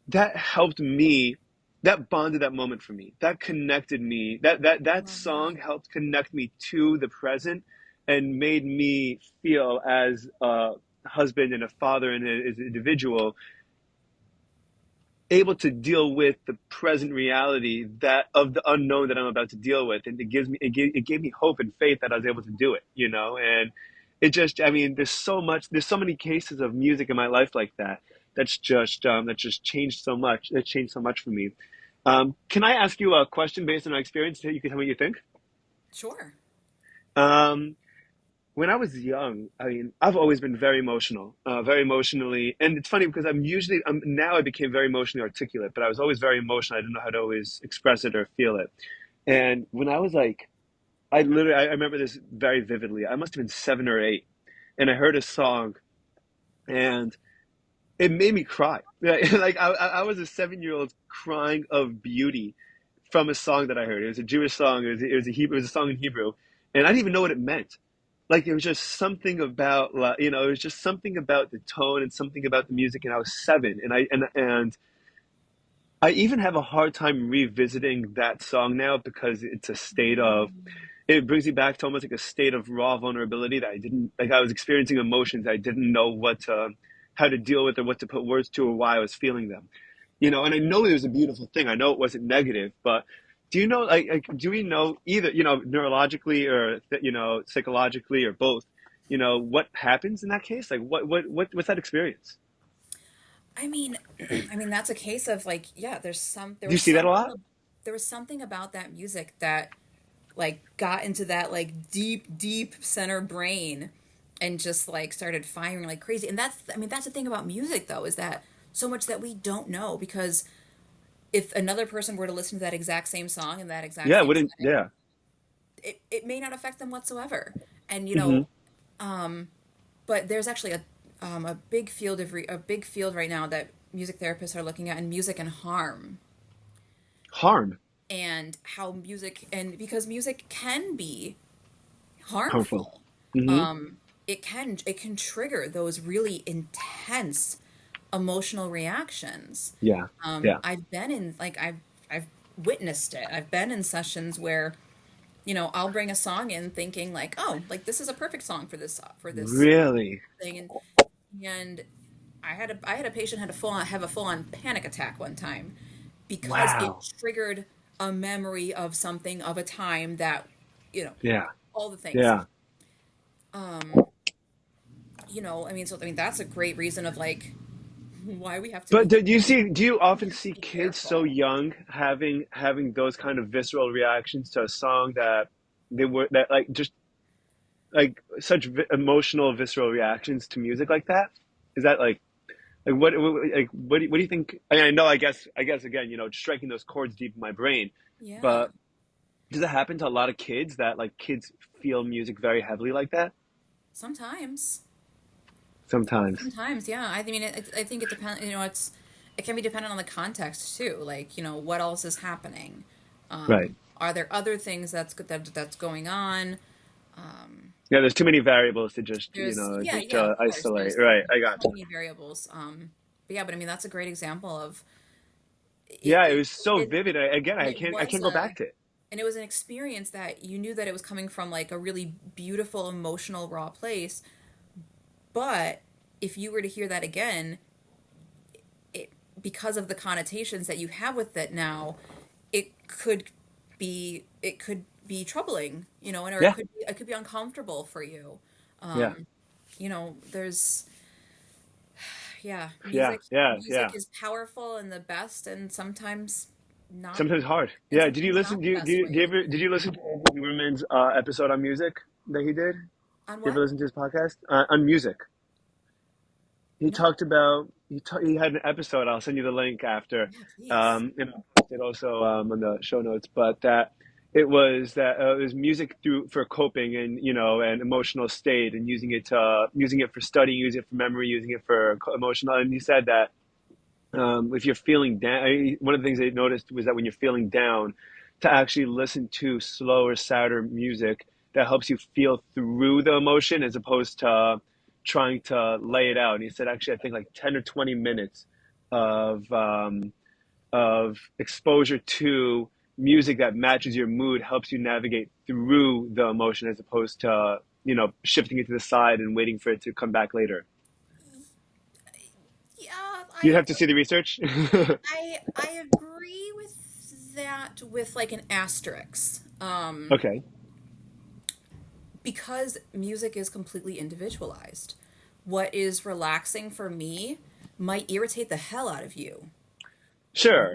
that helped me, that bonded that moment for me, that connected me, I that love that. song helped connect me to the present and made me feel as a husband and a father and as an individual able to deal with the present reality that of the unknown that I'm about to deal with, and it gave me hope and faith that I was able to do it, you know. And it just, I mean, there's so many cases of music in my life like that that's just changed so much. That changed so much for me. Can I ask you a question based on my experience that you can tell me what you think? Sure. Um, when I was young, I mean, I've always been very emotionally, and it's funny because now I became very emotionally articulate, but I was always very emotional. I didn't know how to always express it or feel it. And when I was like, I remember this very vividly. I must have been 7 or 8, and I heard a song, and it made me cry. Like I was a 7 year old crying of beauty from a song that I heard. It was a Jewish song. It was a song in Hebrew, and I didn't even know what it meant. Like it was just something about you know, it was just something about the tone and something about the music. And I was 7, and I even have a hard time revisiting that song now because it's a state of, Mm. it brings me back to almost like a state of raw vulnerability that I didn't, like I was experiencing emotions I didn't know how to deal with or what to put words to or why I was feeling them. You know, and I know it was a beautiful thing. I know it wasn't negative, but do you know, do we know either, you know, neurologically or, you know, psychologically or both, you know, what happens in that case? Like what's that experience? I mean, I mean that's a case of like, yeah, Do you see that a lot? there was something about that music that like got into that like deep center brain and just like started firing like crazy. And that's, I mean, that's the thing about music though, is that so much that we don't know, because if another person were to listen to that exact same song in that exact Yeah, same wouldn't, setting, yeah. it may not affect them whatsoever. And you Hmm. know, but there's actually a big field a big field right now that music therapists are looking at in music and harm, Harm, and how music, and because music can be harmful. harmful. Hmm. It can trigger those really intense emotional reactions. Yeah, yeah. I've been in like I've witnessed it. I've been in sessions where, you know, I'll bring a song in thinking like, oh, like this is a perfect song for this Really? thing, and I had a patient had a full on panic attack one time because it Wow. triggered a memory of something of a time that, you know, Yeah. all the things. Yeah. Um, I mean that's a great reason of like why we have to But be do you we often have to see be kids so careful. young having those kind of visceral reactions to a song that they were that like just like such emotional visceral reactions to music like that? Is that like what do you think? I mean, I know I guess again, striking those chords deep in my brain, Yeah. but does it happen to a lot of kids that like kids feel music very heavily like that? Sometimes. Sometimes. Sometimes, yeah. I mean, I think it depends. It can be dependent on the context too. Like, what else is happening? Right. Are there other things that's going on? Yeah, there's too many variables to just, Yeah, just yeah, of course. isolate. Right. I got So you. many variables. But yeah, but I mean, that's a great example of it. Yeah, it It was so it, vivid. Again, and it I was can't go a back to it. and it was an experience that you knew that it was coming from like a really beautiful, emotional, raw place. But if you were to hear that again, it because of the connotations that you have with it now, it could be troubling, or Yeah. it could be uncomfortable for you. Yeah. There's yeah, Yeah. Yeah. music Yeah. is powerful and the best, and sometimes not, Sometimes hard. and Yeah. Did you sometimes listen? not the best Do you way. ever did you listen to Huberman's episode on music that he did? On You ever what? listen to his podcast on music? He No. talked about he had an episode. I'll send you the link after, Yeah, please. and I'll post it also on the show notes. But that it was music through for coping and and emotional state and using it for studying, using it for memory, using it for emotional. And he said that if you're feeling down, one of the things they noticed was that when you're feeling down, to actually listen to slower, sadder music that helps you feel through the emotion as opposed to trying to lay it out. And he said, actually, I think like 10 or 20 minutes of exposure to music that matches your mood helps you navigate through the emotion as opposed to shifting it to the side and waiting for it to come back later. Yeah, You'd have to see the research. I agree with that with like an asterisk. Okay. Because music is completely individualized. What is relaxing for me might irritate the hell out of you. Sure.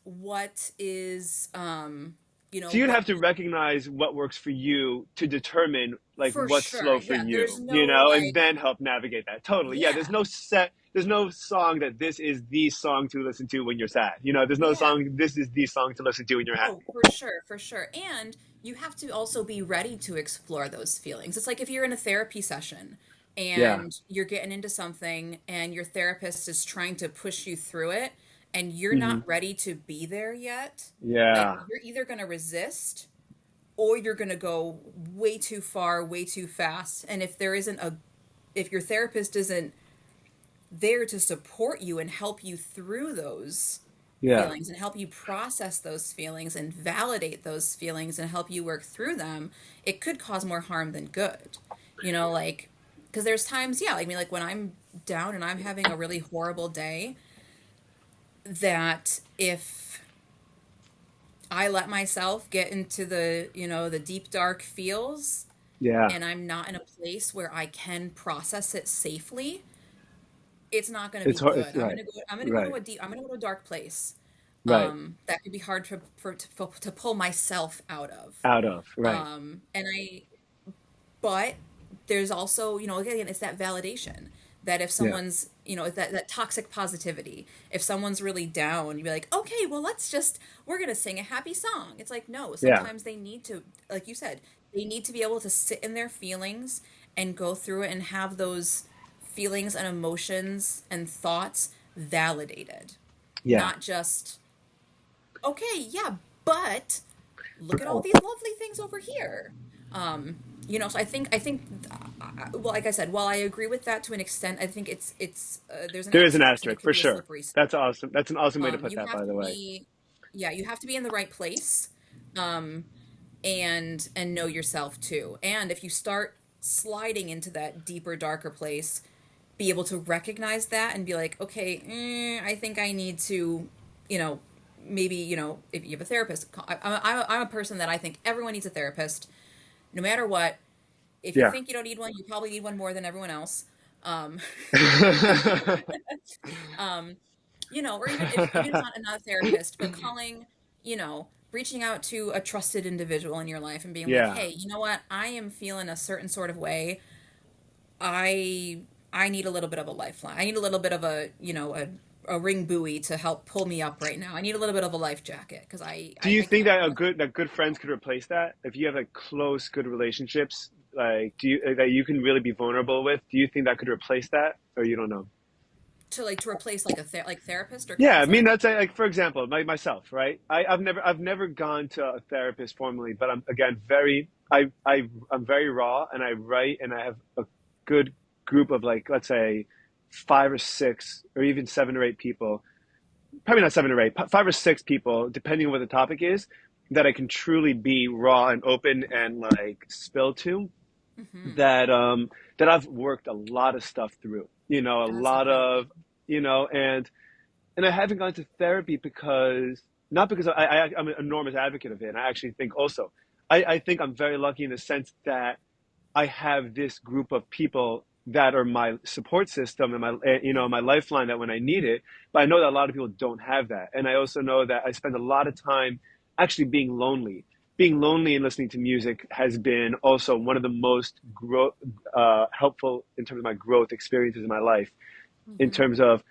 What is So you'd what have to recognize what works for you to determine like for what's sure. slow for Yeah, there's you, no and like then help navigate that. Totally. Yeah, yeah. there's no song that this is the song to listen to when you're sad. There's no Yeah. song this is the song to listen to when you're Oh, happy. for sure, for sure. And you have to also be ready to explore those feelings. It's like if you're in a therapy session Yeah. and you're getting into something and your therapist is trying to push you through it and you're Hmm. not ready to be there yet, like Yeah. you're either going to resist or you're going to go way too far, way too fast. And if your therapist isn't there to support you and help you through those Yeah. feelings and help you process those feelings and validate those feelings and help you work through them, it could cause more harm than good. Like, because there's times, yeah, like, I mean, like when I'm down and I'm having a really horrible day, that if I let myself get into the deep, dark feels Yeah. and I'm not in a place where I can process it safely, it's not going to be It's hard. It's good. right. I'm going to go to Right. I'm going to go to a dark place. Right. That could be hard to pull myself out of. Out of. Right. And but there's also, again, it's that validation that if Yeah. someone's, that toxic positivity, if someone's really down, you'd be like, okay, well, we're going to sing a happy song. It's like, no, Yeah. sometimes they need to, like you said, they need to be able to sit in their feelings and go through it and have those feelings and emotions and thoughts validated, Yeah. not just, okay, yeah, but look at all Right. these lovely things over here. So well, like I said, while I agree with that to an extent, I think there's an There is an asterisk and it asterisk could for be a sure. slippery slope. That's awesome. That's an awesome way to put You that, have by to the way. be, yeah, you have to be in the right place, um, and know yourself too. And if you start sliding into that deeper, darker place, be able to recognize that and be like, okay, I think I need to, you know, maybe, you know, if you have a therapist, I'm a person that I think everyone needs a therapist, no matter what. If you Yeah. think you don't need one, you probably need one more than everyone else. Um, um, you know, or even if even if not a therapist, but calling, you know, reaching out to a trusted individual in your life and being like, Yeah. hey, you know what, I am feeling a certain sort of way. I I need a little bit of a lifeline. I need a little bit of a, you know, a ring buoy to help pull me up right now. I need a little bit of a life jacket because Do you I think can't. that that good friends could replace that? If you have like close, good relationships, like do you that you can really be vulnerable with? Do you think that could replace that, or you don't know? To like to replace like a like therapist or Yeah, I mean counselor. that's like for example, myself, right? I've never gone to a therapist formally, but I'm again very I'm very raw, and I write, and I have a good group of like, let's say, five or six or even seven or eight people, probably not seven or eight, five or six people, depending on what the topic is, that I can truly be raw and open and like spill to. Hmm. That that I've worked a lot of stuff through, you know, a That's lot incredible. of, you know, and I haven't gone to therapy because not because I'm an enormous advocate of it. And I actually think also, I think I'm very lucky in the sense that I have this group of people that are my support system and my, you know, my lifeline, that when I need it. But I know that a lot of people don't have that, and I also know that I spend a lot of time actually being lonely. Being lonely and listening to music has been also one of the most helpful in terms of my growth experiences in my life. In Hmm. terms of,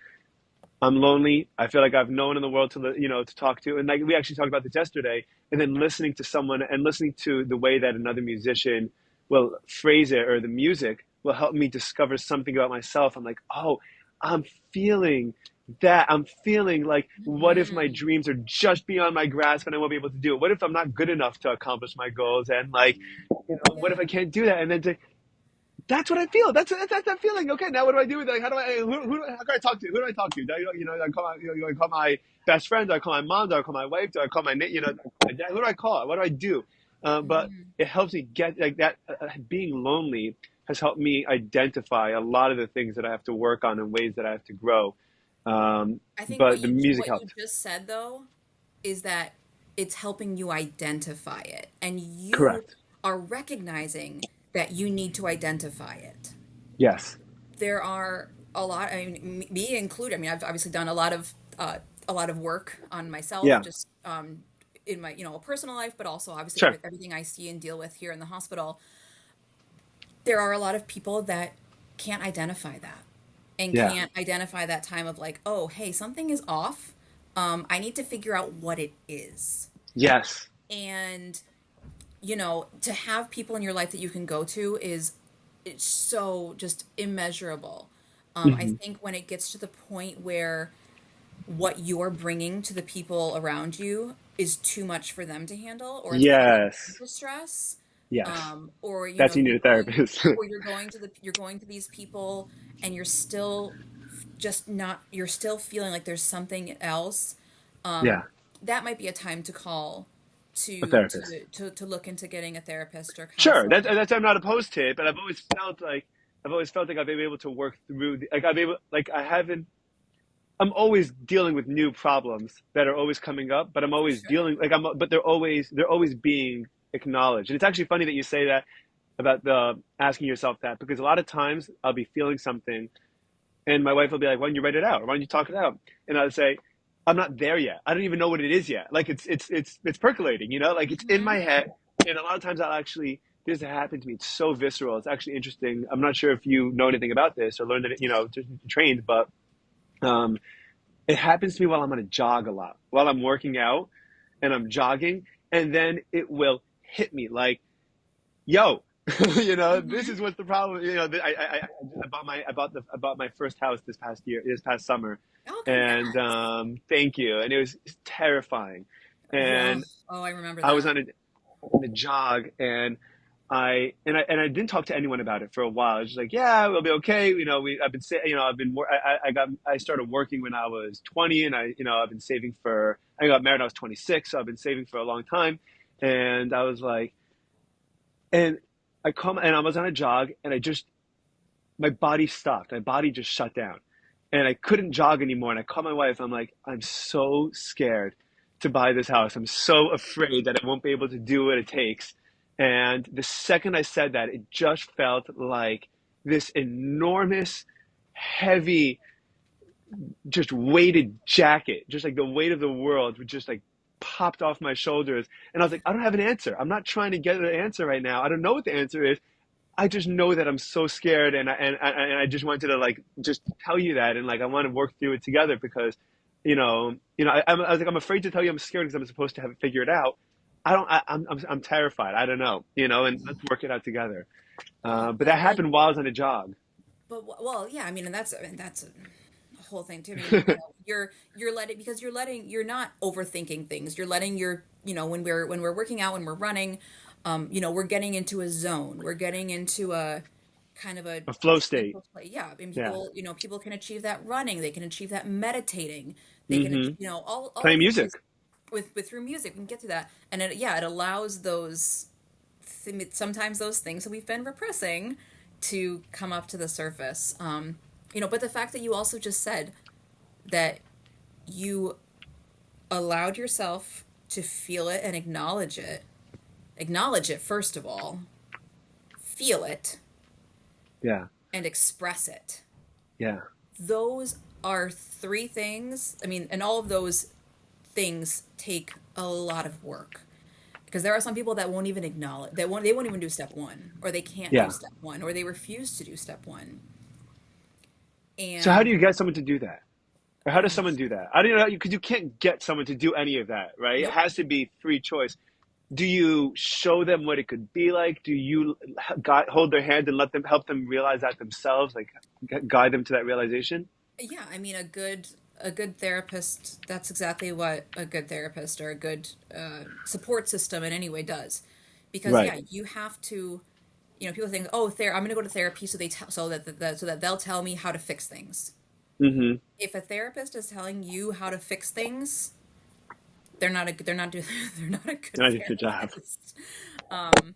I'm lonely. I feel like I've no one in the world to, you know, to talk to. And like we actually talked about this yesterday. And then listening to someone and listening to the way that another musician will phrase it, or the music will help me discover something about myself. I'm like, oh, I'm feeling that. I'm feeling like, what if my Hmm. dreams are just beyond my grasp and I won't be able to do it? What if I'm not good enough to accomplish my goals? And like, you know, what Yeah. if I can't do that? And then to, that's what I feel. That's that feeling. Okay, now what do I do with it? Like, how do I? How can I talk to? Who do I talk to? Do I, you know, I call my, you know, I call my best friend. Do I call my mom? Do I call my wife? Do I call my, you know, my dad? Who do I call? What do I do? But Hmm. it helps me get like that. Being lonely has helped me identify a lot of the things that I have to work on and ways that I have to grow. I think But the music what you helped. just said though is that it's helping you identify it, and you Correct. are recognizing that you need to identify it. Yes. There are a lot, I mean, me included. I mean, I've obviously done a lot of work on myself, Yeah. just in my, you know, personal life, but also obviously Sure. everything I see and deal with here in the hospital. There are a lot of people that can't identify that and Yeah. can't identify that time of like, oh, hey, something is off. I need to figure out what it is. Yes. And, you know, to have people in your life that you can go to is it's so just immeasurable. I Hmm. think when it gets to the point where what you're bringing to the people around you is too much for them to handle, or it's putting them Yes. to stress, Yes. or you know, That's, you need a therapist. you're going to you're going to these people and you're still just not, you're still feeling like there's something else. Yeah. That might be a time to call A therapist. to look into getting a therapist or Sure, counseling. that's I'm not opposed to it, but I've always felt like I've been able to work through like I've able like I haven't. I'm always dealing with new problems that are always coming up, but I'm For always sure. dealing like but they're always being acknowledged. And it's actually funny that you say that about the asking yourself that, because a lot of times I'll be feeling something, and my wife will be like, "Why don't you write it out? Or why don't you talk it out?" And I'll say, "I'm not there yet. I don't even know what it is yet. Like it's percolating, you know, like it's in Hmm. my head." And a lot of times I'll actually, this has happened to me. It's so visceral. It's actually interesting. I'm not sure if you know anything about this or learned it, you know, just trained, but um, it happens to me while I'm on a jog a lot, while I'm working out and I'm jogging, and then it will hit me like, yo, you know, this Hmm. is what's the problem. You know, I bought my first house this past summer, Oh, and congrats. thank you. And it was terrifying, Yeah. and Oh, I remember I was that. on a jog, and I didn't talk to anyone about it for a while. I was just like, yeah, we'll be okay. You know, I've been you know, I started working when I was 20, and you know, I've been saving for. I got married when I was 26, so I've been saving for a long time, and I was like, and I come and I was on a jog, and I just my body stopped. My body just shut down. And I couldn't jog anymore. And I called my wife. I'm like, I'm so scared to buy this house. I'm so afraid that I won't be able to do what it takes. And the second I said that, it just felt like this enormous, heavy, just weighted jacket, just like the weight of the world, would just like popped off my shoulders. And I was like, I don't have an answer. I'm not trying to get an answer right now. I don't know what the answer is. I just know that I'm so scared, and I just wanted to like just tell you that, and like I want to work through it together because, I was like, I'm afraid to tell you I'm scared because I'm supposed to have it figured out. I don't. I'm terrified. I don't know, and let's work it out together. Well, But that happened while I was on a jog. well, yeah. I mean, that's a whole thing too. I mean, you're letting because you're not overthinking things. You're letting when we're working out, when we're running, we're getting into a zone. We're getting into a kind of a A flow state. mental play. Yeah, and Yeah. people can achieve that running. They can achieve that meditating. They can, Hmm. all Playing of these music. with through music. We can get to that, and it allows those sometimes those things that we've been repressing to come up to the surface. But the fact that you also just said that you allowed yourself to feel it and acknowledge it first of all, feel it, Yeah. and express it. Yeah. Those are three things. I mean, and all of those things take a lot of work because there are some people that won't even acknowledge they won't even do step one, or they can't do Yeah. step one, or they refuse to do step one. So how do And you get someone to do that? Or how does um, someone do that? I don't know, because you can't get someone to do any of that, right? It nope. has to be free choice. Do you show them what it could be like? Do you hold their hand and let them help them realize that themselves, like guide them to that realization? Yeah, I mean, a good therapist. That's exactly what a good therapist or a good support system in any way does, because Right. yeah, you have to. People think, oh, I'm going to go to therapy so so that they'll tell me how to fix things. Mm-hmm. If a therapist is telling you how to fix things, they're not doing they're not a good I did a good job. therapist. Um,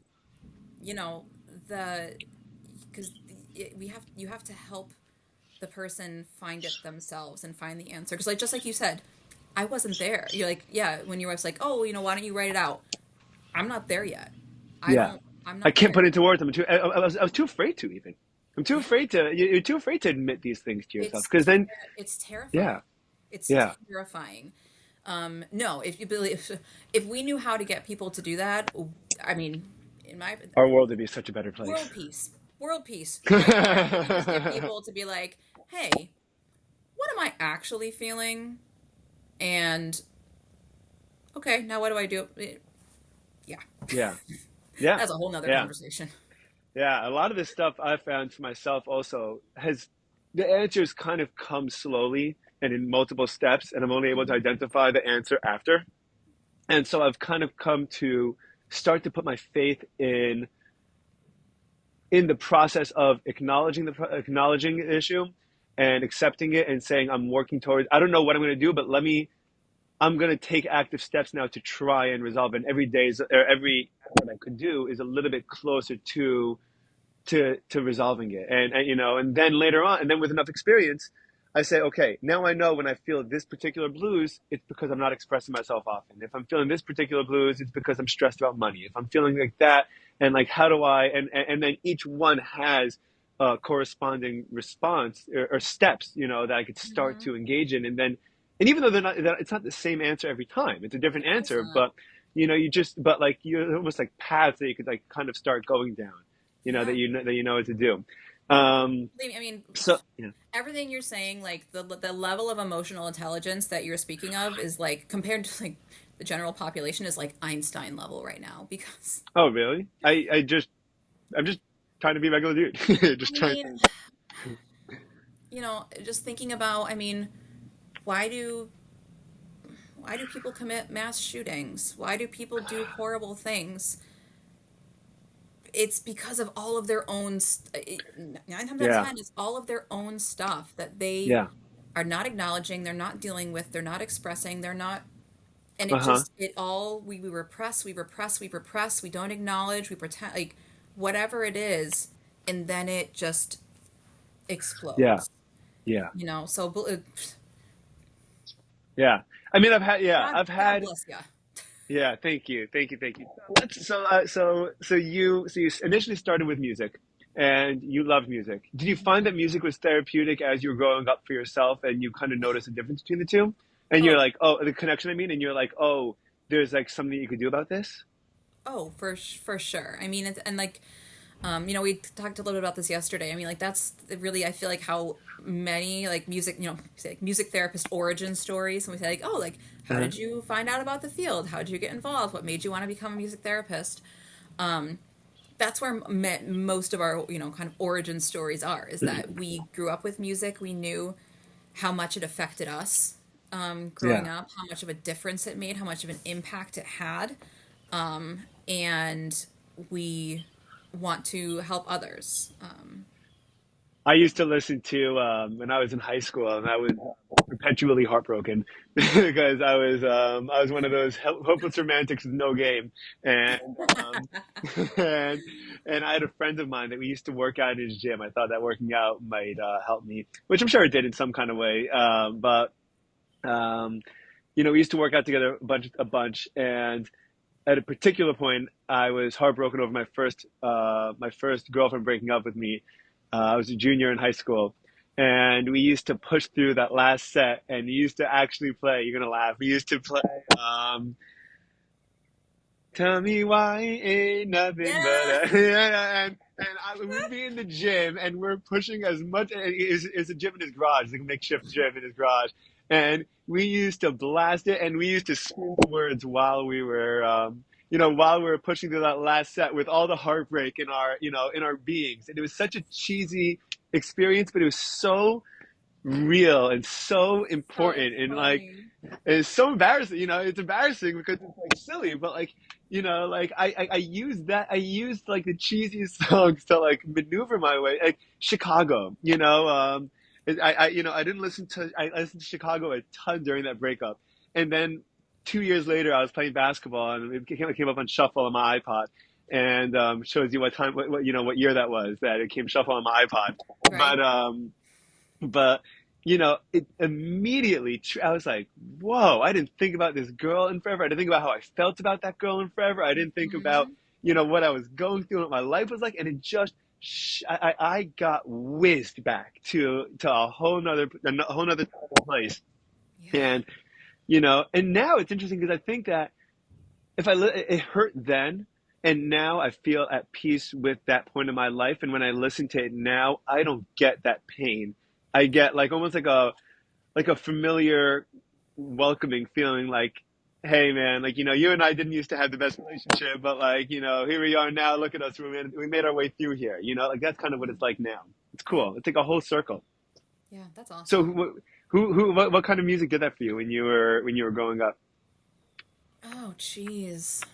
you know the because you have to help the person find it themselves and find the answer. Because like just like you said, I wasn't there. You're like, yeah, when your wife's like, oh, why don't you write it out? I'm not there yet. I Yeah. don't. I'm I not can't there. put it into words. I was too afraid to even. I'm too Yeah, afraid to, you're too afraid to admit these things to yourself. it's Because then, it's yeah, terrifying. It's yeah, terrifying. No, if you believe, if we knew how to get people to do that, I mean, in my our world would be such a better place. world peace, world peace, right there. We could just get people to be like, hey, what am I actually feeling? And okay, now what do I do? Yeah, Yeah, yeah, that's a whole nother yeah. conversation. Yeah, a lot of this stuff I found for myself also has the answers kind of come slowly and in multiple steps, and I'm only able to Mhm. identify the answer after. And so I've kind of come to start to put my faith in the process of acknowledging the issue and accepting it and saying I'm working towards. I don't know what I'm going to do, but I'm going to take active steps now to try and resolve it. And every day is, or every what I could do is a little bit closer to resolving it. And then later on, and then with enough experience, I say, okay, now I know when I feel this particular blues, it's because I'm not expressing myself often. If I'm feeling this particular blues, it's because I'm stressed about money. If I'm feeling like that, and like how do I, and then each one has a corresponding response or steps, that I could start Hmm. to engage in, and then, and even though it's not the same answer every time, it's a different Of course answer, not. but but like you're almost like paths that you could like kind of start going down, Yeah. that you know what to do. No, Um, believe me, I mean, so yeah, everything you're saying, like the level of emotional intelligence that you're speaking of is like compared to like the general population is like Einstein level right now because oh really? I'm just trying to be a regular dude, I just trying. mean, just thinking about, I mean, why do why do people commit mass shootings? Why do people do horrible things? It's because of all of their own 9 times out of Yeah, 10 it's all of their own stuff that they yeah, are not acknowledging, they're not dealing with, they're not expressing, they're not. And uh huh, it all we repress, we repress, we don't acknowledge, we pretend, like whatever it is, and then it just Yeah. explodes. Yeah. You know, so Yeah. I mean, God bless you. yeah, thank you. Thank you. Thank you. So you initially started with music and you loved music. Did you find that music was therapeutic as you were growing up for yourself and you kind of noticed the difference between the two? And you're Oh, like, oh, the connection, I mean, and you're like, oh, there's like something you could do about this? oh, for sure. I mean, and like, you know, we talked a little bit about this yesterday. I mean, like that's really, I feel like how many like music, you know, say, like music therapist origin stories. And we say like, oh, like how Uh-huh. did you find out about the field? How did you get involved? What made you want to become a music therapist? That's where most of our, you know, kind of origin stories are. Is that we grew up with music. We knew how much it affected us growing Yeah. up, how much of a difference it made, how much of an impact it had, and we want to help others. I used to listen to when I was in high school, and I was perpetually heartbroken because I was one of those hopeless romantics with no game, and and and I had a friend of mine that we used to work out in his gym. I thought that working out might help me, which I'm sure it did in some kind of way. But you know, we used to work out together a bunch, and at a particular point, I was heartbroken over my first girlfriend breaking up with me. I was a junior in high school, and we used to push through that last set, and we used to actually play. You're gonna laugh. We used to play. Tell me why ain't nothing but Yeah. a and I would be in the gym and we're pushing as much. And it's a gym in his garage, it's like a makeshift gym in his garage, and we used to blast it and we used to scream the words while we were you know, while we were pushing through that last set with all the heartbreak in our, you know, in our beings. And it was such a cheesy experience, but it was so real and so So important. And like, funny. it's so embarrassing, you know, it's embarrassing because it's like silly, but like, you know, like I used that, I used like the cheesiest songs to like maneuver my way, like Chicago, you know, you know, I listened to Chicago a ton during that breakup. And then 2 years later, I was playing basketball and it came up on shuffle on my iPod and, shows you what time, you know, what year that was that it came shuffle on my iPod. Right? But you know, it immediately, I was like, whoa, I didn't think about this girl in forever. I didn't think about how I felt about that girl in forever. I didn't think about, Hmm. you know, what I was going through, what my life was like. And it just, I got whizzed back to a whole nother place. Yeah. And, you know, and now it's interesting because I think that it hurt then. And now I feel at peace with that point in my life. And when I listen to it now, I don't get that pain. I get like almost like a familiar welcoming feeling like, hey man, like, you know, you and I didn't used to have the best relationship, but like, you know, here we are now, look at us, we made our way through here, you know, like that's kind of what it's like now. It's Yeah. cool. It's like a whole circle. Yeah. That's So awesome. what kind of music did that for you when you were growing up? Oh, jeez.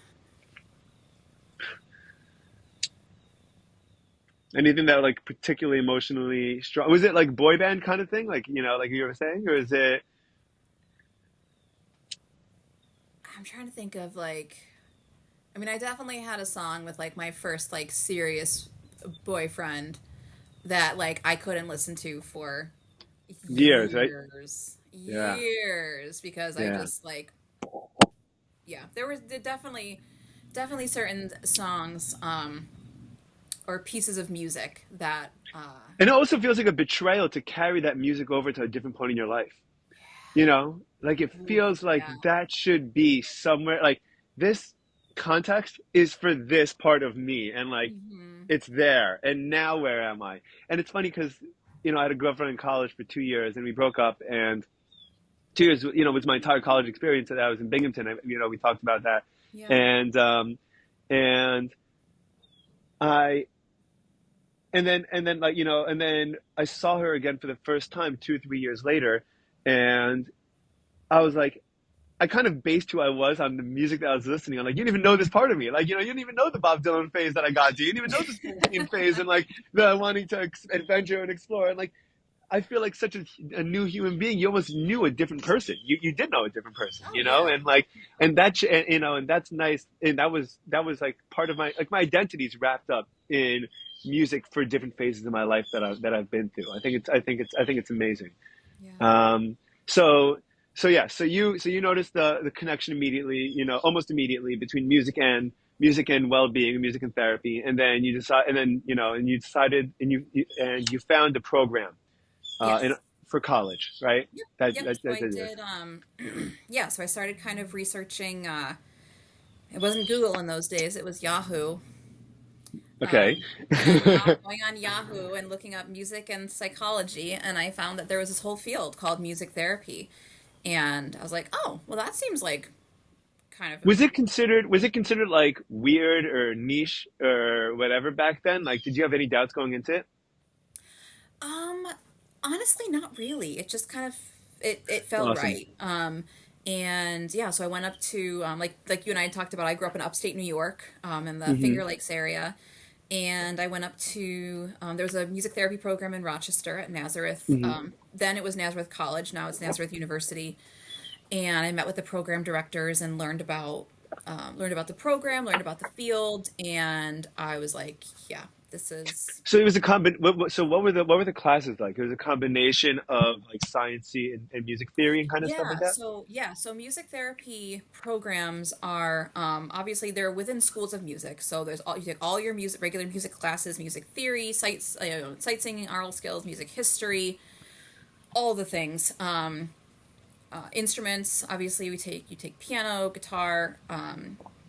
Anything that like particularly emotionally strong? Was it like boy band kind of thing? Like, you know, like you were saying, or is it, I'm trying to think of like, I mean, I definitely had a song with like my first like serious boyfriend that like I couldn't listen to for years, right? Yeah. years because I Yeah. just like, yeah, there was definitely certain songs or pieces of music that And it also feels like a betrayal to carry that music over to a different point in your life. You know, like it ooh, feels like yeah. that should be somewhere like this context is for this part of me and like Hmm. it's there. And now where am I? And it's funny because, you know, I had a girlfriend in college for 2 years and we broke up and 2 years, you know, was my entire college experience that I was in Binghamton. You know, we talked about that. Yeah. And, and I, and then like, you know, and then I saw her again for the first time 2 or 3 years later. And I was like, I kind of based who I was on the music that I was listening on. Like, you didn't even know this part of me. Like, you know, you didn't even know the Bob Dylan phase that I got to. You didn't even know the Springsteen phase and like the wanting to adventure and explore. And like, I feel like such a new human being. You almost knew a different person. You did know a different person, Oh you know, yeah. and like, and you know, and that's nice. And that was like part of my, like my identity's wrapped up in music for different phases of my life that I've been through. I think it's amazing. Yeah. Um, so yeah, so you noticed the connection immediately, almost immediately between music and well-being, music and therapy, and then you decided and you found a program in Yes. for college, right? Yep. That Yep. that, So that, I that did. Yeah. So I started kind of researching. It wasn't Google in those days. It was Yahoo. okay. And going on Yahoo and looking up music and psychology, and I found that there was this whole field called music therapy, and I was like, oh, well, that seems like kind of Was it considered like weird or niche or whatever back then? Like, did you have any doubts going into it? um, honestly, not really. It just kind of it felt Awesome. right. And yeah, so I went up to like you and I had talked about. I grew up in upstate New York, in the Hmm. Finger Lakes area, and I went up to there was a music therapy program in Rochester at Nazareth. Hmm. Then it was Nazareth College. Now it's Nazareth University, and I met with the program directors and learned about the program, learned about the field, and I was like, yeah, this is. So it was a so what were the classes like? It was a combination of like sciencey and music theory and kind of stuff like that. So music therapy programs are obviously they're within schools of music. So there's all you take all your music regular music classes, music theory, sight singing, oral skills, music history, all the things. Instruments, obviously you take piano, guitar.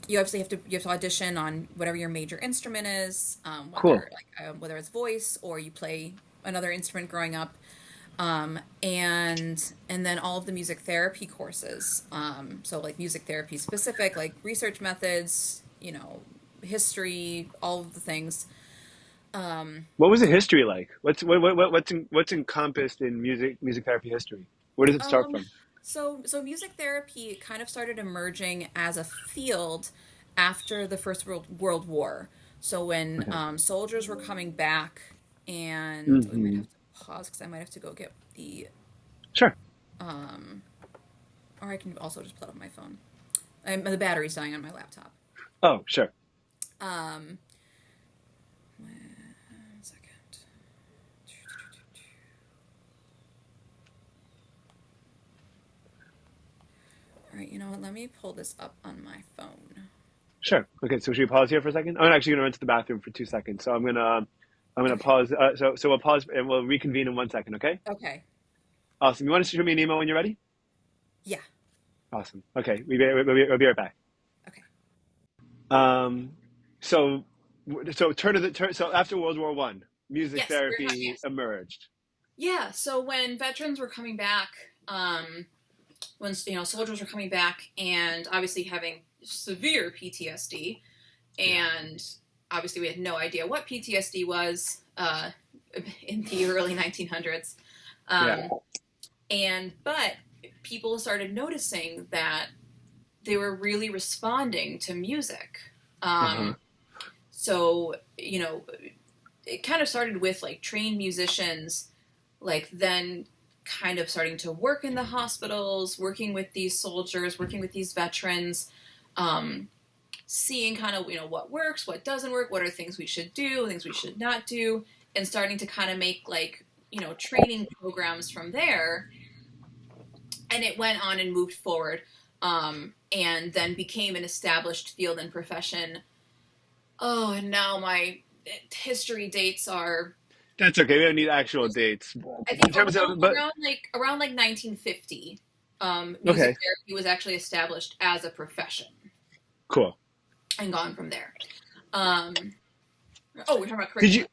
You obviously have to audition on whatever your major instrument is, Cool. whether it's voice or you play another instrument growing up. And then all of the music therapy courses. So like music therapy specific, like research methods, history, all of the things. What was the history like? What's encompassed in music therapy history? Where does it start Um, from? so music therapy kind of started emerging as a field after the First World War. So when Okay. soldiers were coming back, and we might Hmm. have to pause because I might have to go get the, Sure. um, or I can also just pull it up my phone. The battery's dying on my laptop. Oh, sure. Um, one second. All right, you know what? Let me pull this up on my phone. Sure. Okay, so should we pause here for a second? I'm actually going to run to the bathroom for 2 seconds, so I'm gonna Okay. pause. So we'll pause and we'll reconvene in 1 second. Okay. Okay. Awesome. You want to shoot me an email when you're ready? Yeah. Awesome. Okay. We'll be right back. Okay. Um. So so after World War One, music Yes, therapy yes. emerged. Yeah, so when veterans were coming back, when soldiers were coming back, and obviously having severe PTSD, Yeah. and obviously we had no idea what PTSD was in the early 1900s, Yeah. um, but people started noticing that they were really responding to music. Uh-huh. So it kind of started with like trained musicians, like then kind of starting to work in the hospitals, working with these soldiers, working with these veterans, um, seeing kind of what works, what doesn't work, what are things we should do, things we should not do, and starting to kind of make like training programs from there. And it went on and moved forward, and then became an established field and profession. Oh, and now my history dates are, That's okay. We don't need actual dates. I In think terms of, but around like 1950. Music okay, therapy was actually established as a profession cool. and gone from there. Um, we're talking about Did you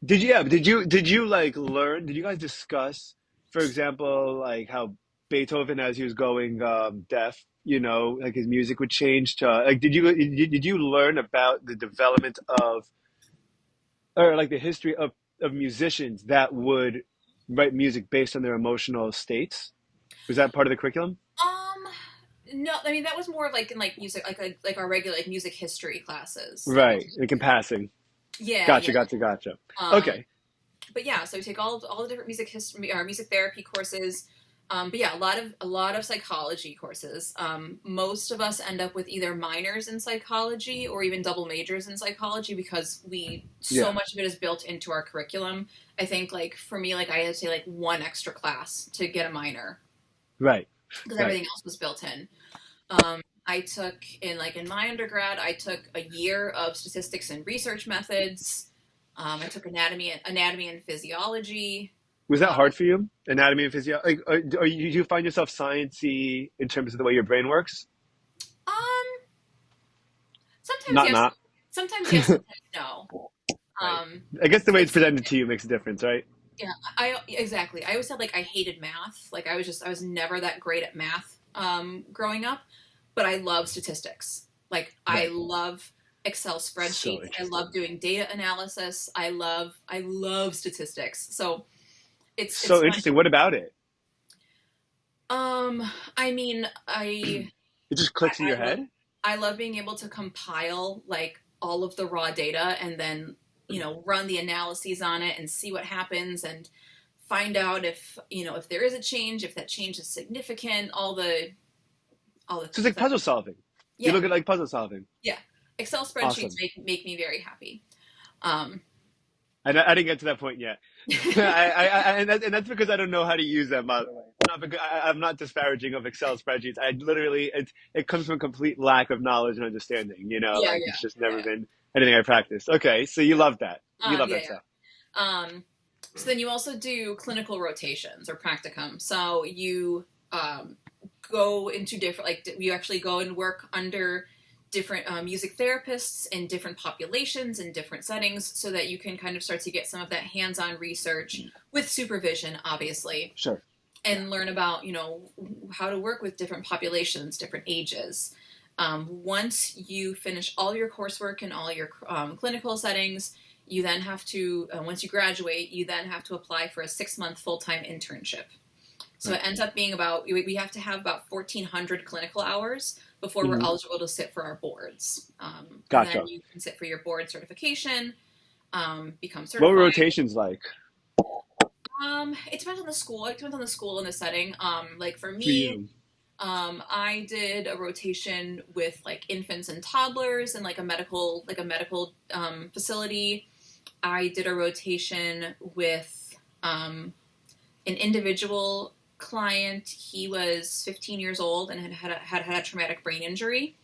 curriculum. did you like learn? Did you guys discuss, for example, like how Beethoven, as he was going deaf, like his music would change to like? Did you learn about the development of or like the history of musicians that would write music based on their emotional states? Was that part of the curriculum? Um, no, I mean that was more of like in like music, like our regular like music history classes. That was, Right, like in passing. yeah, Gotcha, yeah. gotcha. Um, Okay. but yeah, so we take all the different music history or music therapy courses. But yeah, a lot of psychology courses. Most of us end up with either minors in psychology or even double majors in psychology because so Yeah. much of it is built into our curriculum. I think like for me, like I had to say like one extra class to get a minor Right. because Right. everything else was built in. I took in my undergrad, I took a year of statistics and research methods. I took anatomy and physiology. Was that Uh, hard for you? Anatomy and physiology? Like, do you find yourself sciencey in terms of the way your brain works? um, Sometimes Not yes, not. sometimes yes, sometimes no. Right. Um, I guess the way it's it's presented to you makes a difference, right? Yeah, I exactly. I always said like I hated math. Like I was never that great at math growing up, but I love statistics. Like I Right. love Excel So spreadsheets. I interesting. love doing data analysis. I love statistics. So it's So fun. interesting. What about it? I mean, It just clicks in I your love head? I love being able to compile like all of the raw data and then run the analyses on it and see what happens and find out if there is a change, if that change is significant, all the So it's things like that puzzle solving. You yeah, look at like puzzle solving. yeah. Excel spreadsheets Awesome. make me very happy. Um, I didn't get to that point yet. And that's because I don't know how to use them, by the way. Not because I'm not disparaging of Excel spreadsheets. I literally, it comes from a complete lack of knowledge and understanding, yeah, like yeah, it's just never yeah. been anything I practiced. Okay, so you love that. You love Yeah, that stuff. yeah. So then you also do clinical rotations or practicum. So you go into different, like you actually go and work under different music therapists in different populations in different settings so that you can kind of start to get some of that hands-on research with supervision, obviously, Sure. Yeah. and learn about, how to work with different populations, different ages. Once you finish all your coursework and all your clinical settings, you then have to, once you graduate, you then have to apply for a 6-month full-time internship. So Right. it ends up being we have to have about 1,400 clinical hours before we're Hmm. eligible to sit for our boards. And then Gotcha. you can sit for your board certification, become What were certified. rotations like It depends on the school. It depends on the school and the setting. Like for for me, you? I did a rotation with like infants and toddlers in like a medical facility. I did a rotation with an individual client. He was 15 years old and had a traumatic brain injury.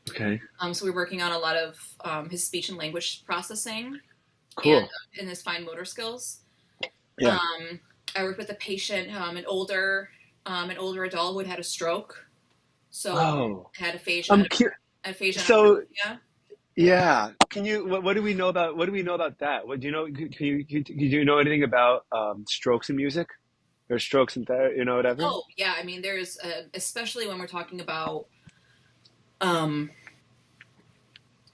Okay. So we were working on a lot of his speech and language processing and Cool. his fine motor skills. Yeah. I worked with a patient, an older adult who had a stroke, so Oh, had I'm aphasia, curious. aphasia and So apraxia. yeah, can you? What do we know about? What do we know about that? What do you know? Do you know anything about strokes in music or strokes in therapy? Whatever. Oh yeah, I mean there's especially when we're talking about um,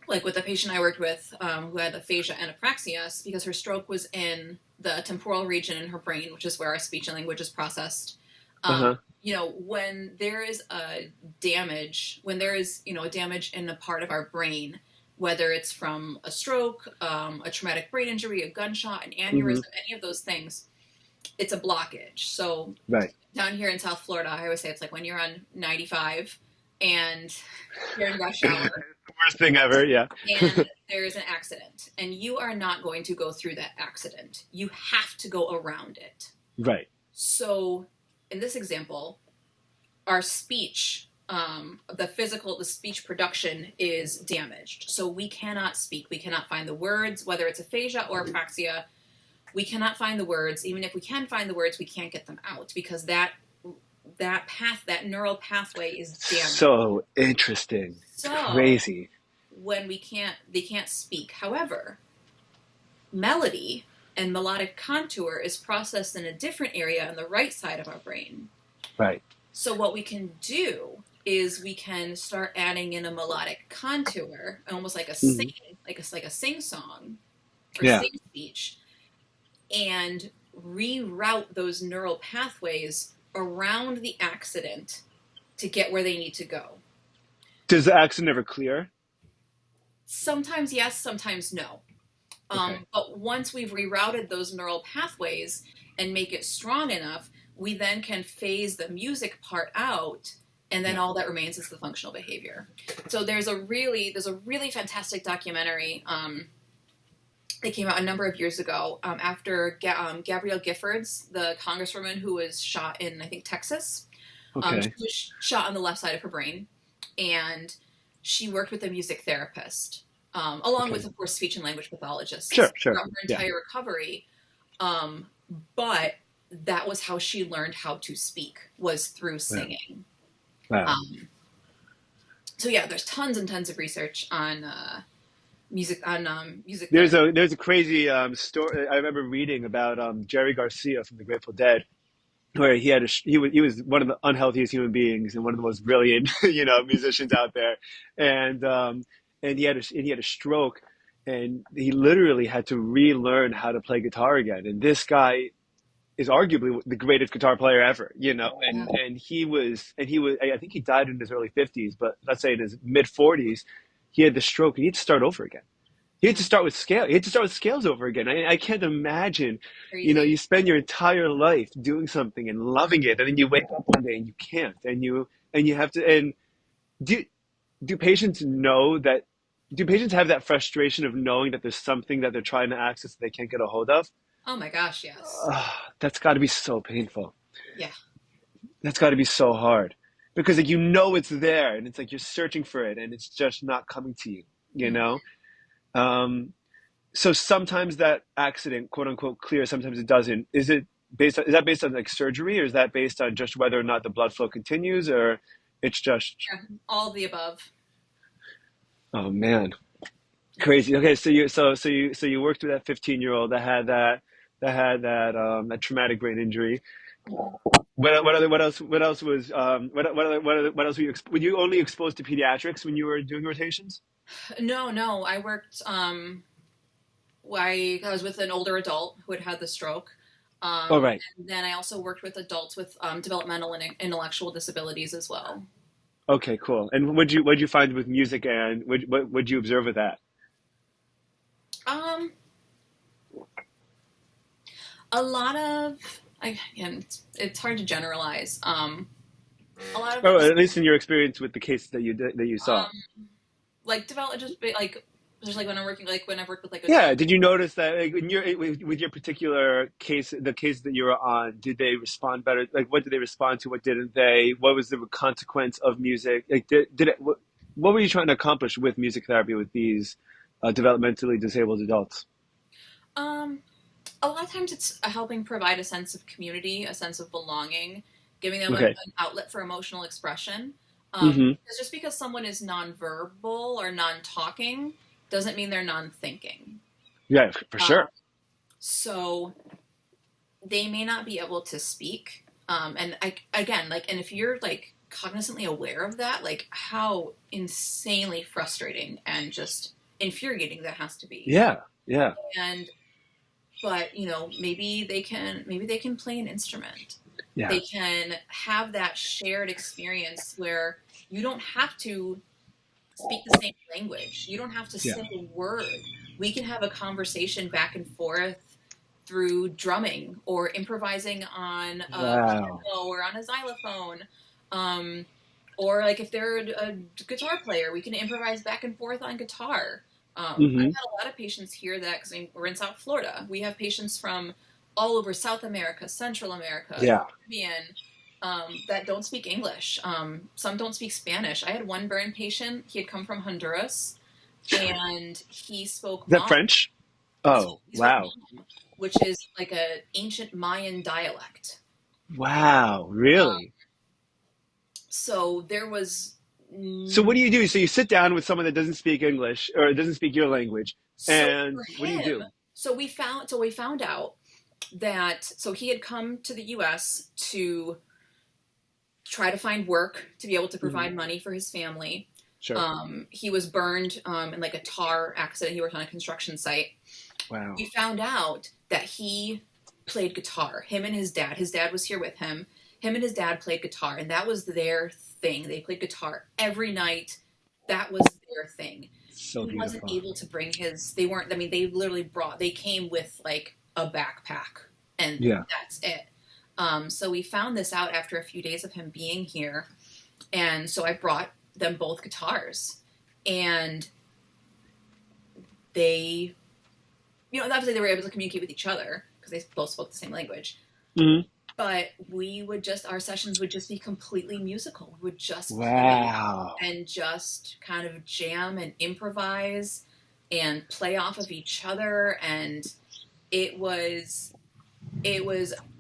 like with the patient I worked with who had aphasia and apraxia because her stroke was in the temporal region in her brain, which is where our speech and language is processed. Uh Um, huh. when there is a damage, when there is a damage in a part of our brain, whether it's from a stroke, a traumatic brain injury, a gunshot, an Hmm. aneurysm, any of those things, it's a blockage. So Right. down here in South Florida, I always say it's like when you're on 95 and you're in rush hour Worst thing ever. Yeah. and there is an accident, and you are not going to go through that accident. You have to go around it. Right. So, in this example, our speech, the speech production is damaged. So we cannot speak. We cannot find the words, whether it's aphasia or apraxia. We cannot find the words. Even if we can find the words, we can't get them out because that neural pathway is damaged. So interesting. It's So crazy. when they can't speak. However, melody and melodic contour is processed in a different area on the right side of our brain. Right. So what we can do is we can start adding in a melodic contour, almost like a Hmm. sing, like a sing song or Yeah. sing speech, and reroute those neural pathways around the accident to get where they need to go. Does the accent ever clear? Sometimes yes, sometimes no. Okay. But once we've rerouted those neural pathways and make it strong enough, we then can phase the music part out, and then all that remains is the functional behavior. So there's a really fantastic documentary that came out a number of years ago after Gabrielle Giffords, the congresswoman who was shot in, I think, Texas. Okay. She was shot on the left side of her brain, and she worked with a music therapist, along with, of course, speech and language pathologists Sure. throughout her entire recovery. But that was how she learned how to speak, was through singing. Wow. So yeah, there's tons and tons of research on music music. There's a crazy story I remember reading about Jerry Garcia from the Grateful Dead, where he was one of the unhealthiest human beings and one of the most brilliant musicians out there, and he had a stroke, and he literally had to relearn how to play guitar again. And this guy is arguably the greatest guitar player ever, and he was I think he died in his early 50s, but let's say in his mid 40s, he had the stroke and he had to start over again. He had to start with scales over again. I can't imagine, Crazy. You spend your entire life doing something and loving it, and then you wake up one day and you can't, and you have to. And do patients know that? Do patients have that frustration of knowing that there's something that they're trying to access that they can't get a hold of? Oh my gosh, yes. That's got to be so painful. Yeah. That's got to be so hard, because it's there, and it's like you're searching for it and it's just not coming to you, So sometimes that accident, quote unquote, clears, sometimes it doesn't. Is that based on like surgery, or is that based on just whether or not the blood flow continues, or it's just all of the above? Oh man, crazy. Okay, so you worked with that 15-year-old that had that traumatic brain injury. What else was what else were you only exposed to pediatrics when you were doing rotations? No, I worked. I was with an older adult who had had the stroke. Right. And then I also worked with adults with developmental and intellectual disabilities as well. Okay, cool. And what'd you find with music, and what'd you observe with that? A lot of, again, it's hard to generalize. A lot of, at least in your experience with the cases that you saw. Like develop just like when I'm working, like when I've worked with like Did you notice that like, with your particular case, the case that you were on, did they respond better? Like, what did they respond to? What didn't they? What was the consequence of music? Like, what were you trying to accomplish with music therapy with these developmentally disabled adults? A lot of times it's helping provide a sense of community, a sense of belonging, giving them Okay. an outlet for emotional expression. Mm-hmm. Because just because someone is nonverbal or non-talking doesn't mean they're non-thinking. Yeah, for sure. So they may not be able to speak. And and if you're like cognizantly aware of that, like how insanely frustrating and just infuriating that has to be. Yeah. But maybe they can play an instrument. Yeah. They can have that shared experience where you don't have to speak the same language. You don't have to say a word. We can have a conversation back and forth through drumming or improvising on a piano or on a xylophone. Or like if they're a guitar player, we can improvise back and forth on guitar. I've had a lot of patients here that, because we're in South Florida, we have patients from all over South America, Central America, Caribbean, that don't speak English. Some don't speak Spanish. I had one burn patient. He had come from Honduras, and he spoke. Is that French? Oh, wow! Which is like an ancient Mayan dialect. Wow, really? So there was. So what do you do? So you sit down with someone that doesn't speak English or doesn't speak your language, and what do you do? So we found out that he had come to the U.S. to try to find work to be able to provide money for his family. Sure. He was burned in like a tar accident. He worked on a construction site. Wow. We found out that he played guitar. Him and his dad. His dad was here with him. Him and his dad played guitar, and that was their thing. They played guitar every night. That was their thing. So he wasn't able to bring his. They weren't. I mean, they literally brought. They came with like a backpack, and that's it. So we found this out after a few days of him being here. And so I brought them both guitars. And they, obviously they were able to communicate with each other because they both spoke the same language. Mm-hmm. But our sessions would just be completely musical. We would just Wow. play and just kind of jam and improvise and play off of each other. And it was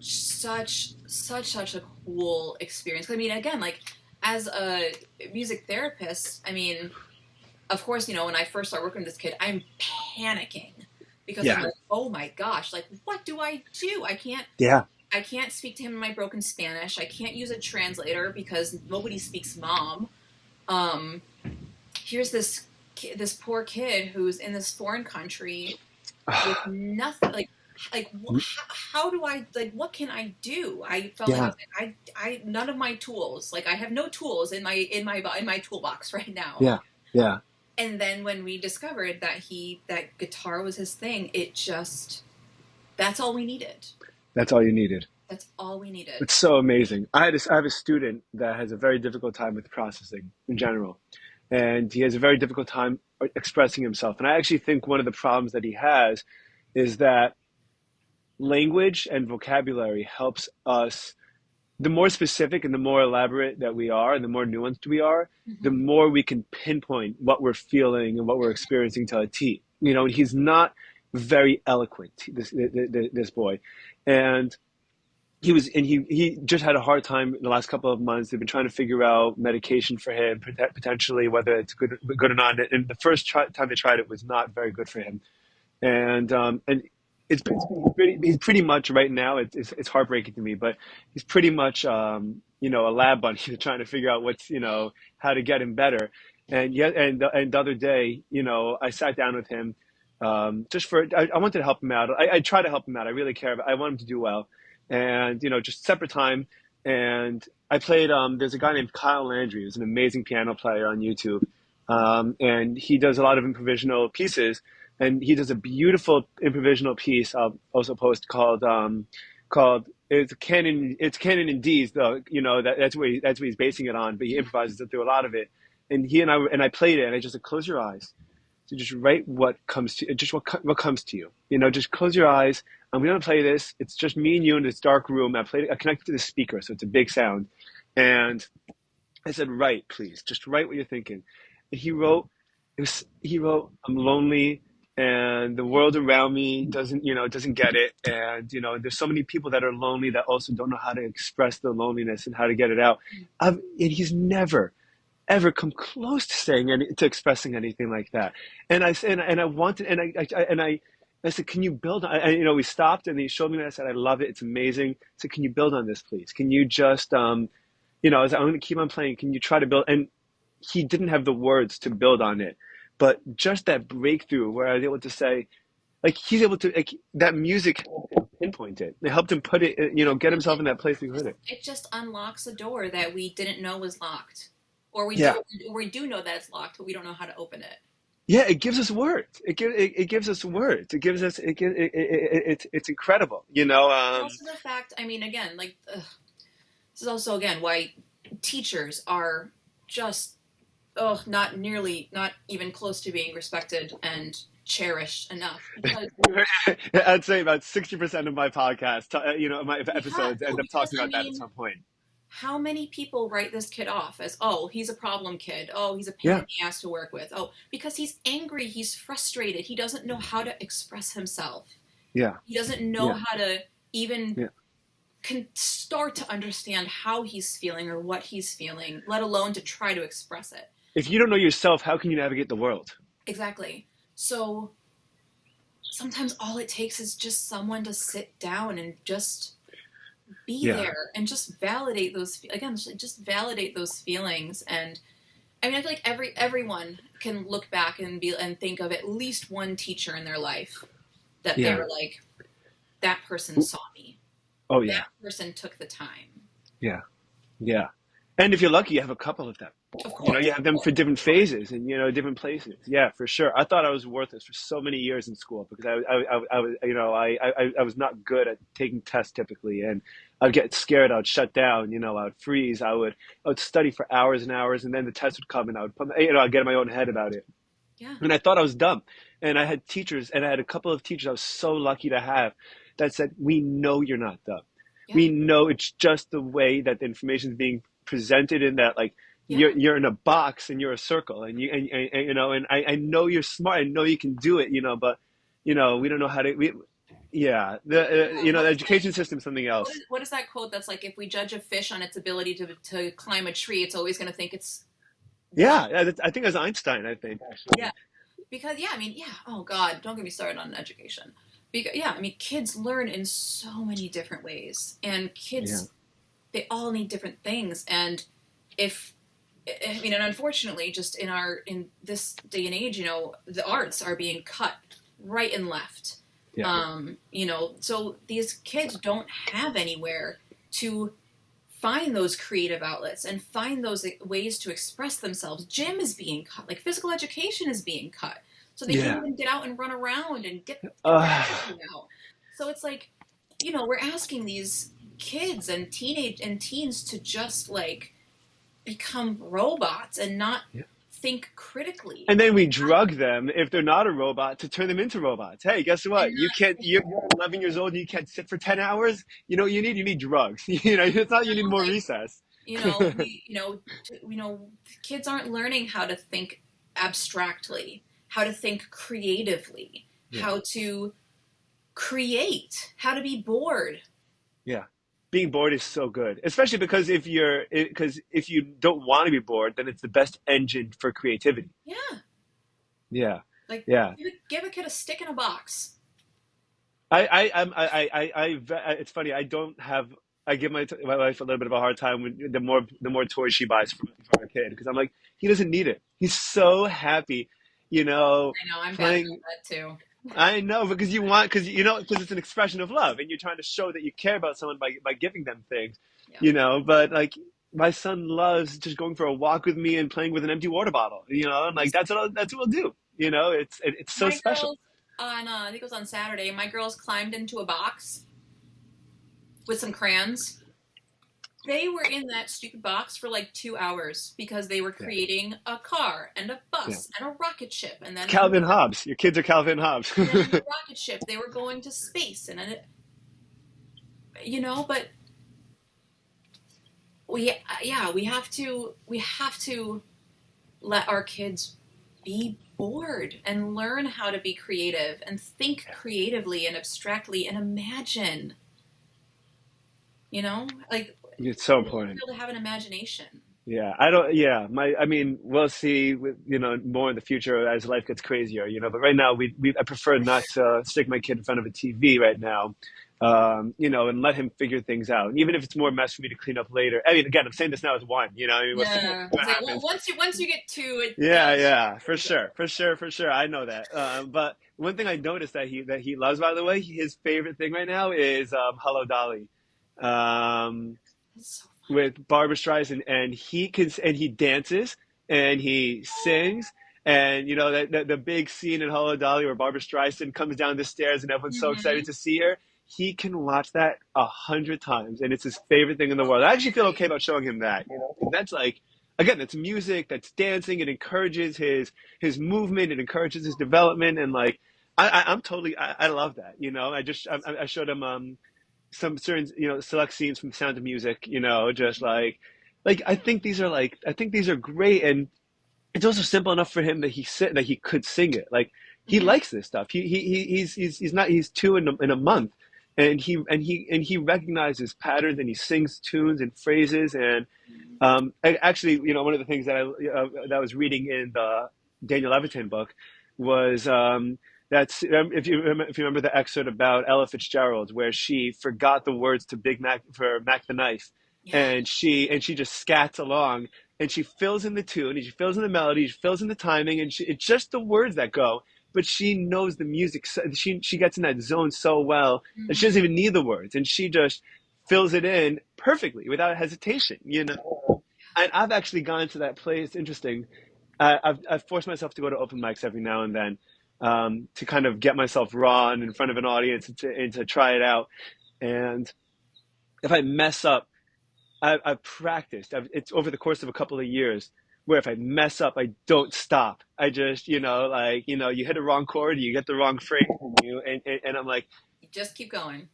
such a cool experience. I mean, again, like as a music therapist, I mean, of course, when I first start working with this kid, I'm panicking because I'm like, oh my gosh, like what do I do? I can't speak to him in my broken Spanish. I can't use a translator because nobody speaks mom. Here's this poor kid who's in this foreign country with nothing. How do I, what can I do? I felt like I none of my tools, like I have no tools in my toolbox right now. Yeah. And then when we discovered that guitar was his thing, that's all we needed. That's all you needed. That's all we needed. It's so amazing. I have a student that has a very difficult time with processing in general. And he has a very difficult time expressing himself. And I actually think one of the problems that he has is that language and vocabulary helps us. The more specific and the more elaborate that we are and the more nuanced we are, the more we can pinpoint what we're feeling and what we're experiencing to a T. He's not very eloquent, this boy. And he just had a hard time in the last couple of months. They've been trying to figure out medication for him, potentially whether it's good or not. And the first time they tried it was not very good for him. And he's pretty much right now. It's heartbreaking to me, but he's pretty much a lab bunny trying to figure out how to get him better. And the other day, I sat down with him I wanted to help him out. I try to help him out. I really care. I want him to do well. And, just separate time. And I played, there's a guy named Kyle Landry, who's an amazing piano player on YouTube. And he does a lot of improvisational pieces. And he does a beautiful improvisational piece I'll also post called it's canon in D's, though, that's what he's basing it on, but he improvises it through a lot of it. And I played it and I just said, close your eyes. So just write what comes to what comes to you. Just close your eyes. I'm going to play this. It's just me and you in this dark room. I connected to the speaker, so it's a big sound. And I said, write, please. Just write what you're thinking. And he wrote, I'm lonely and the world around me doesn't get it. And, there's so many people that are lonely that also don't know how to express their loneliness and how to get it out. And he's never ever come close to to expressing anything like that. And I said, and I wanted, and I said, can you build on, we stopped and he showed me that. I said, I love it. It's amazing. I said, can you build on this, please? Can you just, I was like, I'm going to keep on playing. Can you try to build? And he didn't have the words to build on it, but just that breakthrough where I was able to say, he's able to, that music pinpoint it. It helped him put it, get himself in that place he heard it. It just unlocks a door that we didn't know was locked. Or we do know that it's locked, but we don't know how to open it. Yeah, it gives us words. It gives us words. It's incredible, Also the fact, I mean, again, this is also again why teachers are just not even close to being respected and cherished enough. Because I'd say about 60% of my podcast, my episodes end up talking about that at some point. How many people write this kid off as, oh, he's a problem kid. Oh, he's a pain in the ass to work with. Oh, because he's angry. He's frustrated. He doesn't know how to express himself. Yeah. He doesn't know how to even start to understand how he's feeling or what he's feeling, let alone to try to express it. If you don't know yourself, how can you navigate the world? Exactly. So sometimes all it takes is just someone to sit down and just be there and just validate those feelings. And I mean, I feel like everyone can look back and think of at least one teacher in their life that they were like, that person saw me. Oh yeah. That person took the time. Yeah. And if you're lucky, you have a couple of them. Of You course. have them for different phases and different places. Yeah, for sure. I thought I was worthless for so many years in school because I was I was not good at taking tests typically, and I'd get scared. I would shut down. I would freeze. I would study for hours and hours, and then the test would come, and I would put I'd get in my own head about it, Yeah. and I thought I was dumb. And I had teachers, and I had a couple of teachers I was so lucky to have that said, "We know you're not dumb. Yeah. We know it's just the way that the information is being presented in that like Yeah. you're in a box and you're a circle and I know you're smart. I know you can do it, but we don't know how to yeah, Yeah. the education system is something else. What is that quote that's like, if we judge a fish on its ability to climb a tree, it's always going to think it's dumb. Yeah, I think that's Einstein, I think, Yeah. actually. Because yeah, I mean, yeah. Oh God, don't get me started on education. Because yeah, I mean, kids learn in so many different ways, and Yeah. kids, they all need different things. And if I mean, and unfortunately, just in this day and age, the arts are being cut right and left. Yeah. So these kids don't have anywhere to find those creative outlets and find those ways to express themselves. Gym is being cut, like physical education is being cut, so they can't Yeah. even get out and run around and get their Uh, energy out. So it's like, we're asking these kids and teens to just like become robots and not think critically. And then we drug them if they're not a robot to turn them into robots. Hey, guess what? And You can't. You're 11 years old and you can't sit for 10 hours. You know what you need? You need drugs. It's not you need more like, recess. kids aren't learning how to think abstractly, how to think creatively, Yeah. how to create, how to be bored. Yeah. Being bored is so good, especially because if you don't want to be bored, then it's the best engine for creativity. Yeah, Yeah. like Yeah. give a kid a stick in a box. It's funny. I give my wife a little bit of a hard time when the more toys she buys for our kid because I'm like, he doesn't need it. He's so happy, I know, I'm bad playing. at that too. I know because it's an expression of love, and you're trying to show that you care about someone by giving them things, Yeah. But like my son loves just going for a walk with me and playing with an empty water bottle, and like that's what we'll do. It's so My special. girls I think it was on Saturday. My girls climbed into a box with some crayons. They were in that stupid box for like 2 hours because they were Yeah. creating a car and a Yeah. bus and a rocket ship, and then Calvin Hobbes. Your kids are Calvin Hobbes. and then in the rocket ship they were going to space, and then but we have to let our kids be bored and learn how to be creative and think creatively and abstractly and imagine. Like It's so we want important. people to have an imagination. Yeah, I don't. Yeah, I mean, we'll see. More in the future as life gets crazier. But right now, I prefer not to stick my kid in front of a TV right now. And let him figure things out. And even if it's more mess for me to clean up later. I mean, again, I'm saying this now as one. I mean, Yeah. what It's like, happens? once you get two, Yeah, yeah, for sure, for sure, for sure. I know that. But one thing I noticed that he loves, by the way, his favorite thing right now is Hello Dolly. Um, it's so with Barbara Streisand, and he dances and he sings, and that the big scene in Hello Dolly where Barbara Streisand comes down the stairs and everyone's so excited hmm to see her. He can watch that 100 times, and it's his favorite thing in the world. I actually feel okay about showing him that. 'Cause that's like, again, that's music, that's dancing. It encourages his movement, it encourages his development, and like, I'm totally, I love that. I showed him some certain select scenes from Sound of Music, just like I think these are great, and it's also simple enough for him that he could sing it. Like he Yeah. likes this stuff. He's 2 in a month, and he recognizes patterns, and he sings tunes and phrases. And actually, one of the things that I was reading in the Daniel Levitin book was that's if you remember the excerpt about Ella Fitzgerald where she forgot the words to Big Mac for Mac the Knife, Yeah. and she just scats along, and she fills in the tune, and she fills in the melody, she fills in the timing, and it's just the words that go. But she knows the music. She gets in that zone so well that she hmm doesn't even need the words, and she just fills it in perfectly without hesitation. And I've actually gone to that place. Interesting. I've forced myself to go to open mics every now and then, to kind of get myself raw and in front of an audience and to try it out. And if I mess up, I've practiced. It's over the course of a couple of years where if I mess up, I don't stop. I just, you hit a wrong chord, you get the wrong phrase, and I'm like, You just keep going.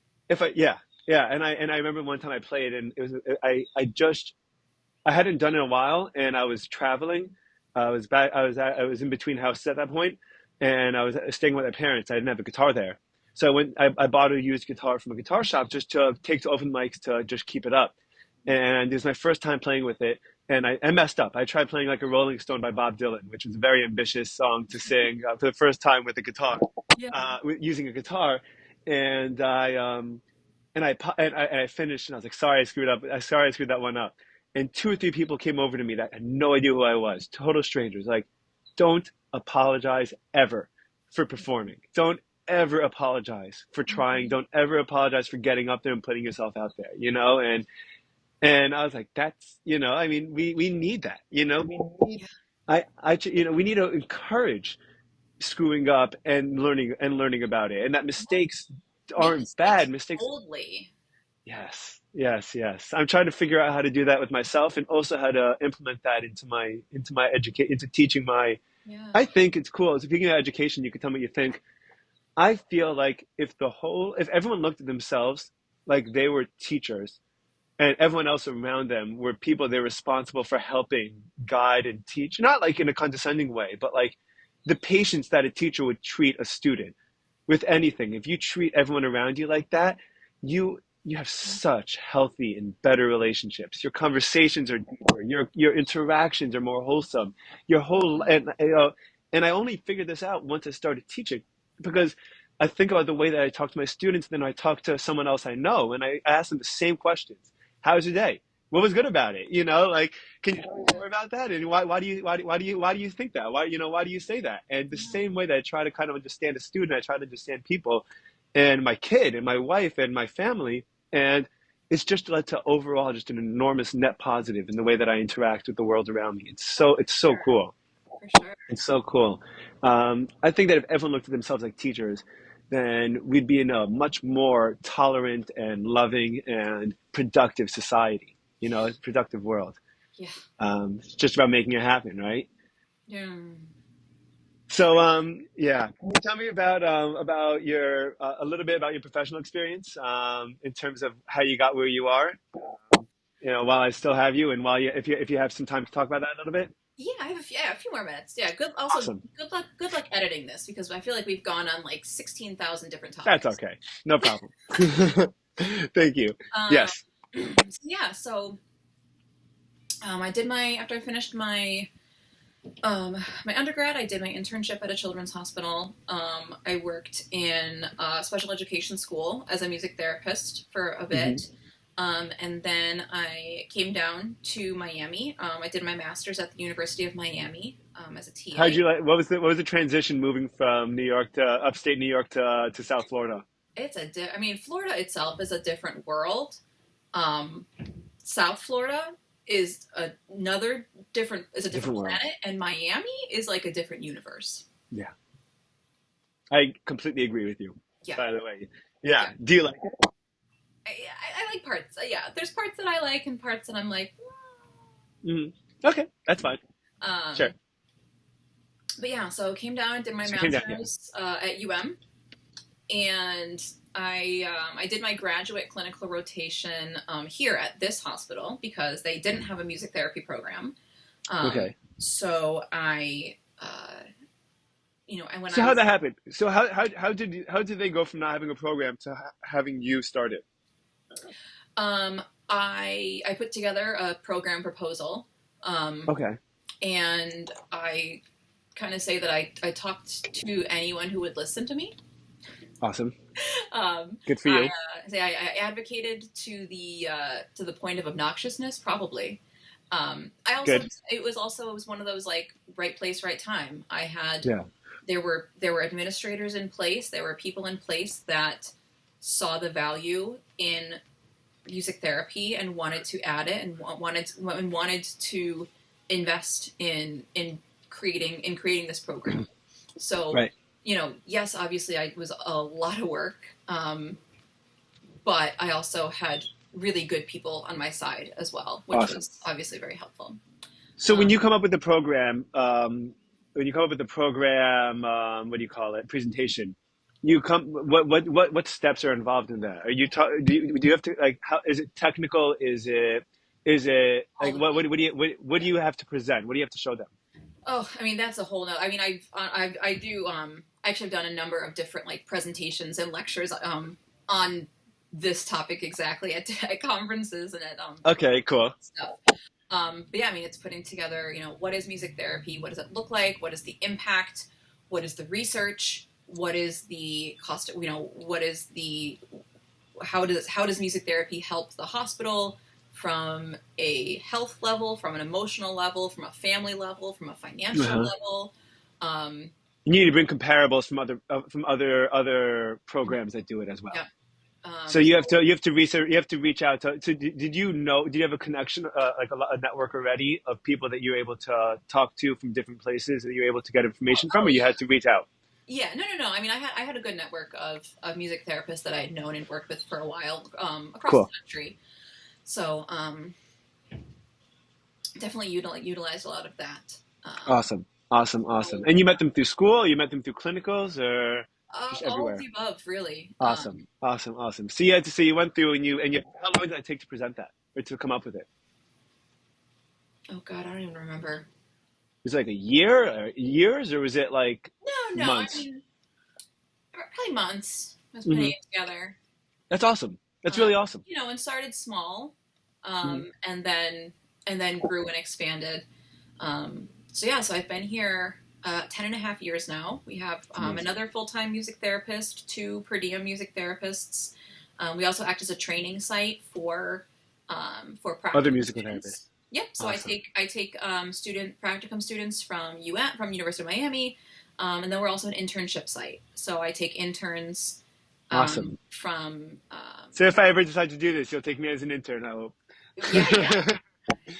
yeah. And I remember one time I played, and it was, I hadn't done it in a while, and I was traveling. I was in between houses at that point, and I was staying with my parents. I didn't have a guitar there, so I bought a used guitar from a guitar shop just to take to open mics to just keep it up. And it was my first time playing with it, and I messed up. I tried playing like a Rolling Stone by Bob Dylan, which was a very ambitious song to sing for the first time with a guitar, Yeah. using a guitar, and I finished, and I was like, sorry, I screwed up. Sorry, I screwed that one up. And two or three people came over to me that had no idea who I was, total strangers. Like, don't apologize ever for performing. Don't ever apologize for trying. Don't ever apologize for getting up there and putting yourself out there, And I was like, that's, I mean, we need that, we need, we need to encourage screwing up and learning about it. And that mistakes Make aren't mistakes bad. Mistakes. boldly. Yes, yes, yes. I'm trying to figure out how to do that with myself, and also how to implement that into teaching my. Yeah. I think it's cool. Speaking of education, you can tell me what you think. I feel like if everyone looked at themselves like they were teachers, and everyone else around them were people they're responsible for helping guide and teach, not like in a condescending way, but like the patience that a teacher would treat a student with anything. If you treat everyone around you like that, you have such healthy and better relationships. Your conversations are deeper. Your interactions are more wholesome. Your whole and I only figured this out once I started teaching, because I think about the way that I talk to my students, then I talk to someone else I know, and I ask them the same questions. How was your day? What was good about it? Like, can you tell me more about that? And why do you think that? Why do you say that? And the same way that I try to kind of understand a student, I try to understand people, and my kid and my wife and my family. And it's just led to overall just an enormous net positive in the way that I interact with the world around me. It's so cool. For sure. It's so cool. I think that if everyone looked at themselves like teachers, then we'd be in a much more tolerant and loving and productive society, a productive world. Yeah. It's just about making it happen, right? Yeah. So, yeah, can you tell me about your a little bit about your professional experience, in terms of how you got where you are, while I still have you, and if you have some time to talk about that a little bit. Yeah, I have a few more minutes. Yeah, good. Also, Awesome. Good luck editing this, because I feel like we've gone on like 16,000 different That's topics. okay. No problem. Thank you. Yes. Yeah. So, after I finished my my undergrad, I did my internship at a children's hospital. I worked in a special education school as a music therapist for a bit. And then I came down to Miami. I did my master's at the University of Miami as a TA. How'd you like? What was the transition moving from New York to upstate New York to South Florida? I mean, Florida itself is a different world. South Florida is a different World. planet, and Miami is like a different universe. Yeah, I completely agree with you. Yeah. By the way, yeah. Do you like it? I like parts. Yeah, there's parts that I like and parts that I'm like. Okay, that's fine. Sure. But yeah, so came down and did my master's at and I did my graduate clinical rotation here at this hospital because they didn't have a music therapy program. Okay. So I and when So how'd that happen? So how did they go from not having a program to having you started? I put together a program proposal. Okay. And I kind of say that I talked to anyone who would listen to me. Awesome. Good for you. I advocated to the point of obnoxiousness, probably. It was one of those like right place, right time. I had there were administrators in place, there were people in place that saw the value in music therapy and wanted to add it and wanted to invest in creating this program. So, Right. yes, obviously it was a lot of work, but I also had really good people on my side as well, which Awesome. was obviously very helpful. So when you come up with the program, what do you call it? Presentation. What steps are involved in that? Are you do you have to like how is it technical? Is it like All of it. what do you have to present? What do you have to show them? Oh, I mean, that's a whole nother. I mean, I do. Actually, I've done a number of different like presentations and lectures on this topic exactly at conferences and at Okay, cool. stuff. But yeah, I mean, it's putting together. What is music therapy? What does it look like? What is the impact? What is the research? What is the cost? What is the how does music therapy help the hospital from a health level, from an emotional level, from a family level, from a financial Uh-huh. level? Um, You need to bring comparables from other programs that do it as well. yeah. So you have to research. You have to reach out to. Did you know? Did you have a connection, like a network already of people that you're able to talk to from different places that you're able to get information from, Oh or you yeah. had to reach out? Yeah, no. I mean, I had a good network of music therapists that I had known and worked with for a while across the Cool. country. So definitely utilized a lot of that. Um, Awesome. Awesome. Awesome. so, And you met them through school? You met them through clinicals, or just all of the everywhere? above, really. Awesome. Awesome. Awesome. So you went through and how long did it take to present that or to come up with it? Oh God, I don't even remember. Was it like a year, or years, or was it like No. I months? mean, probably months. I was putting Hmm. it together. That's awesome. That's really awesome. And started small, Hmm. and then grew and expanded. So yeah, so I've been here 10 and a half years now. We have It's amazing. another full-time music therapist, two per diem music therapists. We also act as a training site for Other practicum musical therapists. students. Yep. So I Awesome. take student practicum students from from University of Miami, and then we're also an internship site. So I take interns Awesome. from So if I ever decide to do this, you'll take me as an intern, I hope. yeah.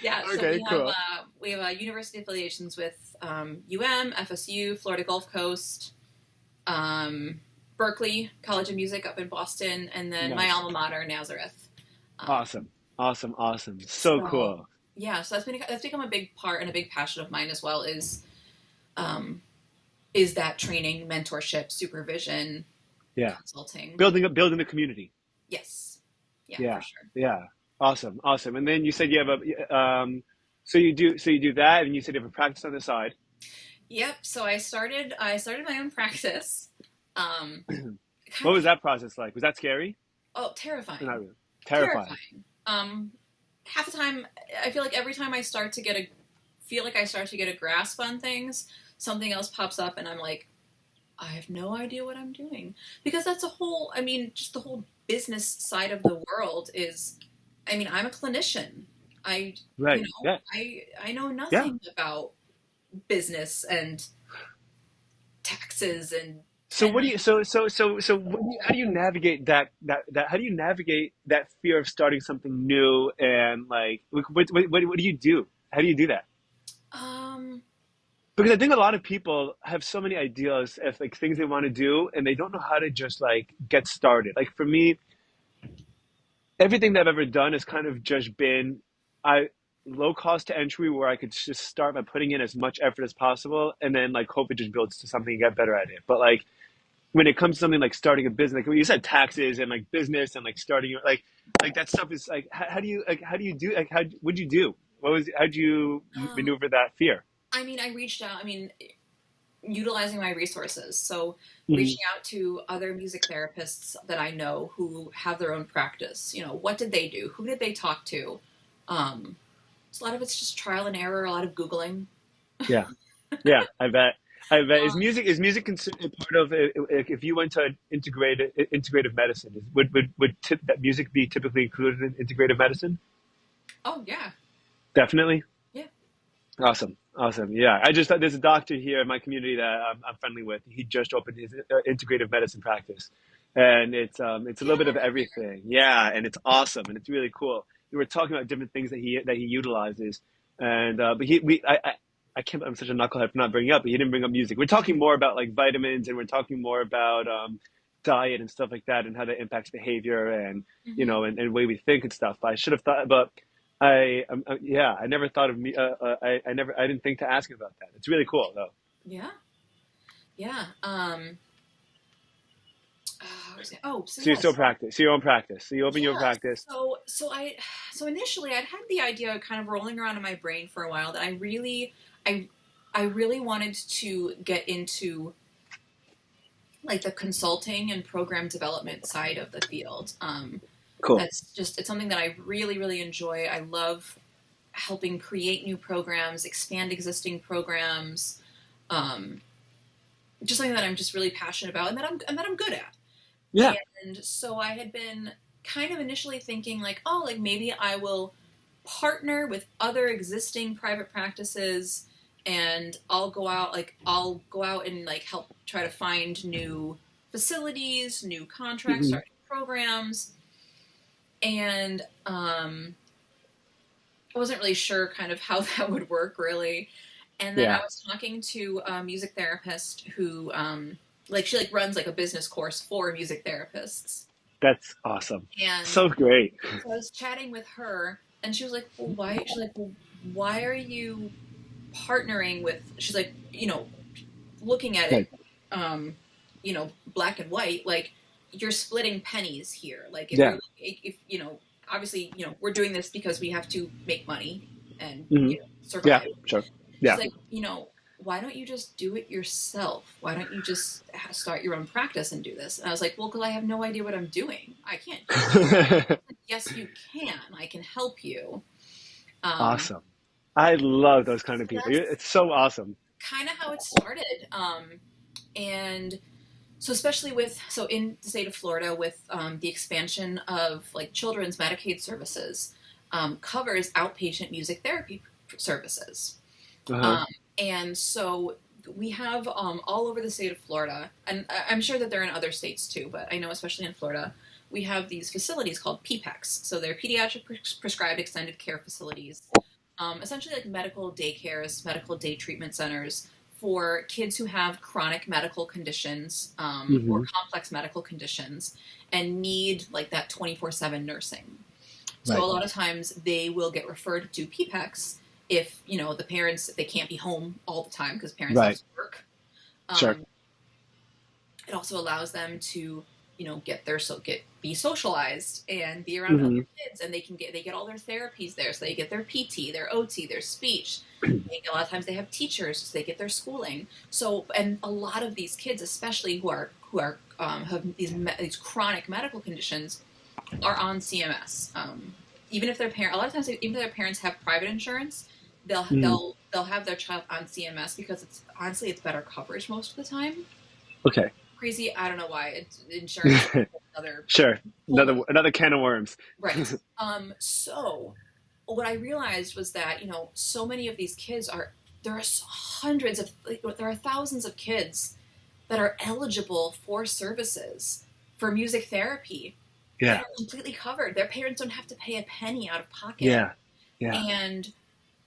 Yeah, so Okay, cool. we have university affiliations with FSU, Florida Gulf Coast, Berkeley College of Music up in Boston, and then my Nice. alma mater, Nazareth. Um, Awesome. Awesome. Awesome. So so cool. yeah, so that's become a big part and a big passion of mine as well. Um, is that training, mentorship, supervision, Yeah. consulting? Building the community. Yes, yeah, for Yeah. sure. Yeah. Awesome. Awesome. And then you said you have so you do that, and you said you have a practice on the side. Yep. So I started my own practice. Um, What kind was of that process like? Was that scary? Or not terrifying. really? Terrifying. Terrifying. Half the time, I feel like every time I start to get a grasp on things, something else pops up, and I'm like, I have no idea what I'm doing, because that's I mean, just the whole business side of the world is. I mean, I'm a clinician. I, Right. Yeah. I know Yeah. nothing about business and taxes and So what do 10. you how do you navigate that how do you navigate that fear of starting something new, and like what do you do? How do you do that? Um, Because I think a lot of people have so many ideas of like things they want to do, and they don't know how to just like get started. Like for me, everything that I've ever done has kind of just been I low cost to entry, where I could just start by putting in as much effort as possible, and then like hope it just builds to something and get better at it. But like when it comes to something like starting a business, like when you said taxes and like business and like starting like that stuff is like how do you do like how what'd you do? How'd you um, maneuver that fear? I mean, I reached out. I mean, utilizing my resources. So Hmm. reaching out to other music therapists that I know who have their own practice. What did they do? Who did they talk to? Um, so a lot of it's just trial and error. A lot of Googling. Yeah. Yeah, I bet. I bet. Is Um, music considered part of if you went to integrative medicine? That music be typically included in integrative medicine? oh yeah, Definitely. yeah. Awesome. Awesome. Yeah. I just there's a doctor here in my community that I'm friendly with. He just opened his integrative medicine practice, and it's a little bit Yeah. of everything. Yeah, and it's awesome, and it's really cool. We were talking about different things that he utilizes, and but I can't. I'm such a knucklehead for not bringing up. But he didn't bring up music. We're talking more about like vitamins, and we're talking more about diet and stuff like that, and how that impacts behavior, and Hmm. and the way we think and stuff. I should have thought, but yeah, I never thought of me. I didn't think to ask him about that. It's really cool though. Yeah. Yeah. So So you still yes. practice, so your own practice. So you open your Yeah. practice. So initially I'd had the idea kind of rolling around in my brain for a while that I I really wanted to get into like the consulting and program development side of the field. Cool. That's just it's something that I really really enjoy. I love helping create new programs, expand existing programs. Um, just something that I'm just really passionate about and that I'm good at. Yeah. And so I had been kind of initially thinking like, oh, like maybe I will partner with other existing private practices and I'll go out and like help try to find new facilities, new contracts, Hmm. start new programs. And I wasn't really sure kind of how that would work really. And then I Yeah. was talking to a music therapist who like she like runs like a business course for music therapists. That's awesome. And So great. so I was chatting with her and she was like, well, why? She's like, well, why are you partnering with, she's like, looking at it, Right. um, black and white, like you're splitting pennies here. Like Yeah. if, obviously, we're doing this because we have to make money and, Hmm. Yeah. survive. Sure. She's Yeah. like, why don't you just do it yourself? Why don't you just start your own practice and do this? And I was like, well, because I have no idea what I'm doing. I can't do it. Yes, you can. I can help you. Um, Awesome. I love those kind so of people. that's It's so awesome. kind of how it started. And so especially so in the state of Florida with the expansion of like children's Medicaid services covers outpatient music therapy services. Uh-huh. Um, and so we have all over the state of Florida, and I'm sure that they're in other states too, but I know especially in Florida, we have these facilities called PPECs. So they're pediatric prescribed extended care facilities, essentially like medical daycares, medical day treatment centers for kids who have chronic medical conditions or Hmm. complex medical conditions and need like that 24/7 nursing. So a Right. lot of times they will get referred to PPECs if the parents they can't be home all the time because parents have Right. to work. Sure. Um, it also allows them to be socialized and be around other Hmm. kids, and they get all their therapies there. So they get their PT, their OT, their speech. A lot of times they have teachers, so they get their schooling. So and a lot of these kids, especially who have these chronic medical conditions, are on CMS. Even if a lot of times, even if their parents have private insurance, Hmm. they'll have their child on CMS because it's better coverage most of the time. Okay. Crazy, I don't know why. It's insurance, another Sure. whole Another can of worms. right. So what I realized was that so many of these kids there are there are thousands of kids that are eligible for services for music therapy that Yeah. are completely covered. Their parents don't have to pay a penny out of pocket. Yeah. Yeah. And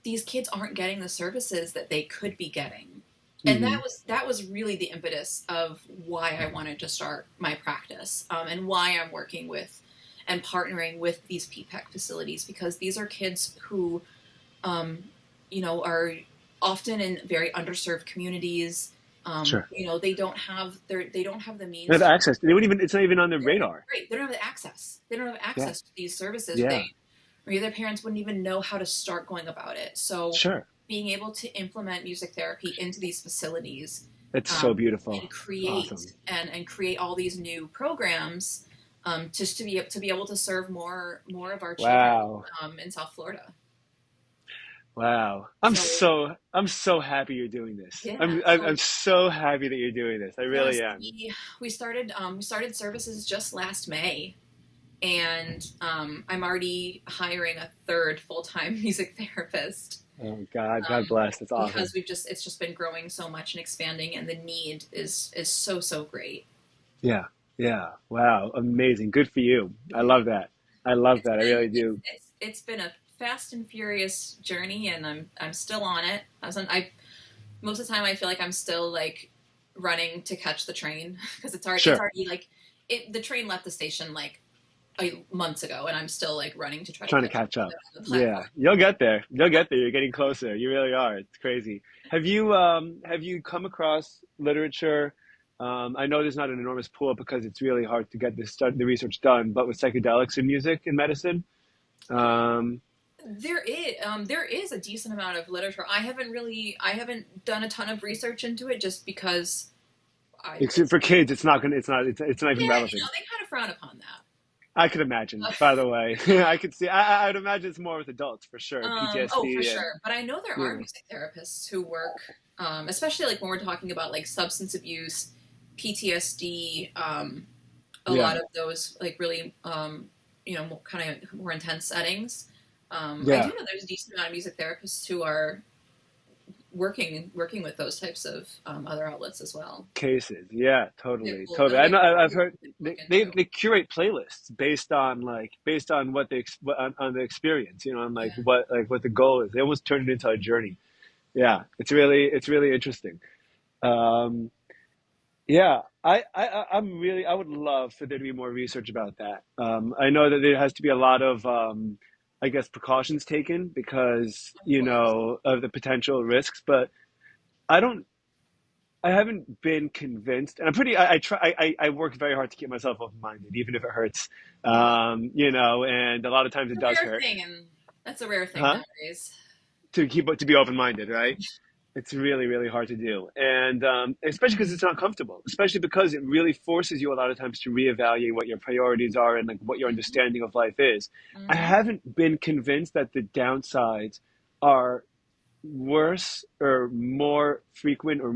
these kids aren't getting the services that they could be getting. And Hmm. that was really the impetus of why I wanted to start my practice and why I'm working with and partnering with these PPEC facilities because these are kids who, um, are often in very underserved communities. Sure. They don't have the They have means to access. They wouldn't even. It's not even on their radar. Right. They don't have the access. They don't have Yeah. access to these services. Yeah. Or their parents wouldn't even know how to start going about it. So Sure. being able to implement music therapy into these facilities It's so beautiful. and create Awesome. and create all these new programs just to be able to serve more of our children Wow. in South Florida. Wow. So I'm so happy you're doing this. yeah, I'm so happy that you're doing this. I really yes, am. we started services just last May, and I'm already hiring a third full time music therapist. Oh God, God Um, bless. That's awesome. because it's just been growing so much and expanding, and the need is so great. Yeah. Yeah. Wow. Amazing. Good for you. I love that. I love It's that. I been really do. it's been a fast and furious journey, and I'm still on it. I most of the time I feel like I'm still like running to catch the train because it's Sure. already like the train left the station like months ago, and I'm still like running to try to Trying to catch catch up. the Yeah. platform. You'll get there. You'll get there. You're getting closer. You really are. It's crazy. Have you come across literature? I know there's not an enormous pool because it's really hard to get the research done, but with psychedelics in music and medicine, um, There is a decent amount of literature. I haven't done a ton of research into it just because except for kids, it's not even yeah, relevant. they kind of frown upon that. I could imagine, by the way. I could see, I'd imagine it's more with adults for sure. Oh, for PTSD and, sure. But I know there you are know, music therapists who work, especially like when we're talking about like substance abuse, PTSD, a yeah, lot of those like really, kind of more intense settings. I do yeah, know there's a decent amount of music therapists who are working with those types of other outlets as well. cases. Yeah, totally, totally. It'll I be know, I've heard something to look into. they curate playlists based on what on the experience, on Yeah. like what the goal is. They almost turn it into a journey. Yeah, it's really interesting. Um, Yeah, I would love for there to be more research about that. I know that there has to be a lot of, I guess, precautions taken because, Of course. of the potential risks, but I don't, I haven't been convinced, and I try, I work very hard to keep myself open-minded, even if it hurts, Yeah. and a lot of times It's it a does rare hurt, thing, and that's a rare thing huh? nowadays. To be open-minded, right? It's really, really hard to do. And especially because it's not comfortable, especially because it really forces you a lot of times to reevaluate what your priorities are and like what your Hmm. understanding of life is. I Hmm. haven't been convinced that the downsides are worse or more frequent or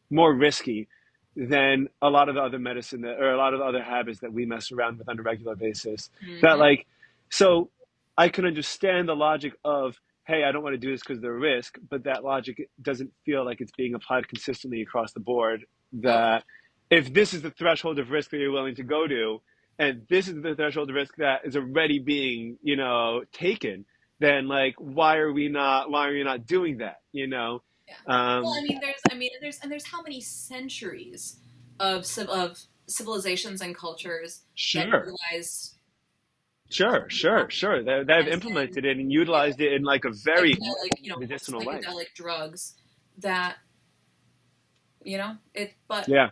more risky than a lot of the other or a lot of the other habits that we mess around with on a regular basis. That Hmm. like, so I can understand the logic of, hey, I don't want to do this because of the risk, but that logic doesn't feel like it's being applied consistently across the board. Oh, for That if this is the threshold of risk that you're willing to go to, and this is the threshold of risk that is already being, taken, then like, why are we not doing that? yeah. Well, Um, there's how many centuries of civilizations and cultures that sure. utilize Sure. They've medicine, implemented it and yeah, utilized it in like a very medicinal way. psychedelic drugs that it. But Yeah,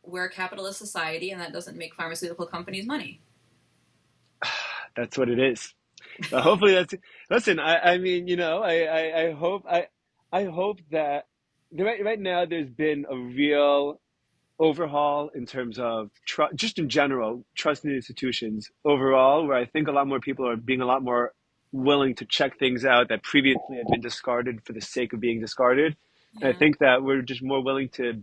we're a capitalist society, and that doesn't make pharmaceutical companies money. that's what it is. But hopefully that's. Listen, I mean, I hope that right now there's been a real overhaul in terms of just in general trust in institutions overall, where I think a lot more people are being a lot more willing to check things out that previously had been discarded for the sake of being discarded. And I Yeah. think that we're just more willing to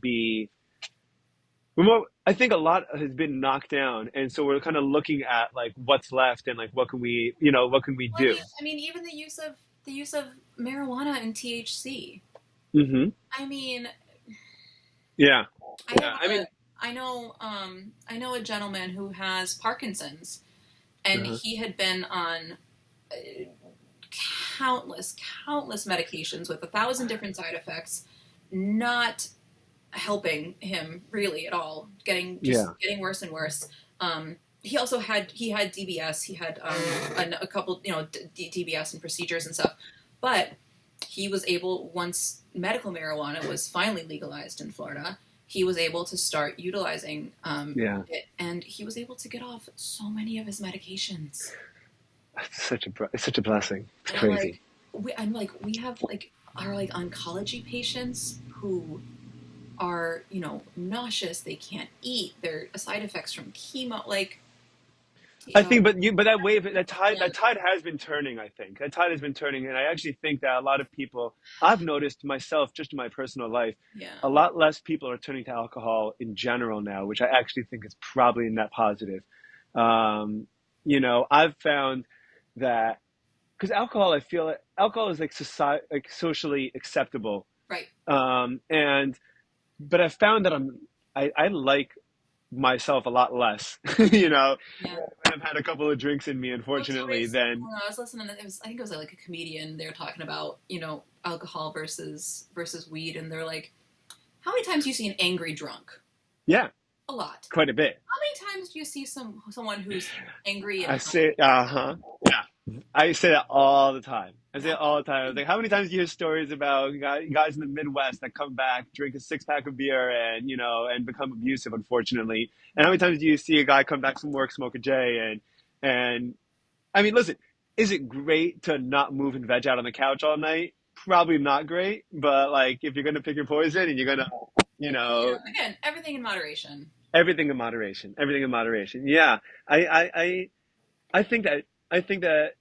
we're more, I think a lot has been knocked down, and so we're kind of looking at like what's left and like what can we Well, do? even the use of marijuana and THC. Hmm. I mean, Yeah, I have yeah. I a mean, I know a gentleman who has Parkinson's, and uh he had been on uh, countless medications with 1,000 different side effects, not helping him really at all. yeah. Getting worse and worse. He also had DBS. He had a couple DBS and procedures and stuff, but he was able, once medical marijuana was finally legalized in Florida, he was able to start utilizing Yeah, it, and he was able to get off so many of his medications. it's such a blessing. It's And crazy. we have like our like oncology patients who are nauseous. They can't eat. Their side effects from chemo, like I uh, think, but that wave, yeah, that tide has been turning. I think that tide has been turning, and I actually think that a lot of people, I've noticed myself, just in my personal life, yeah. a lot less people are turning to alcohol in general now, which I actually think is probably net positive. Um, I've found that because I feel like alcohol is like society, like socially acceptable, Right. and but I found that I like myself a lot less, you know, Yeah. when I've had a couple of drinks in me, Well, it's unfortunately, always, then I was listening, it was, I think it was like a comedian, they were talking about, alcohol versus weed, and they're like, how many times do you see an angry drunk? yeah, A lot. quite a bit. How many times do you see someone who's angry and I high? say, uh-huh. Yeah. I say that all the time. I say it Yeah. all the time. I was like, how many times do you hear stories about guys in the Midwest that come back, drink a six-pack of beer, and and become abusive, unfortunately? And how many times do you see a guy come back from work, smoke a J, and I mean, listen, is it great to not move and veg out on the couch all night? Probably not great, but like if you're gonna pick your poison and you're gonna, you know, Again, everything in moderation. everything in moderation, everything in moderation. Yeah, I, I, I I think that I think that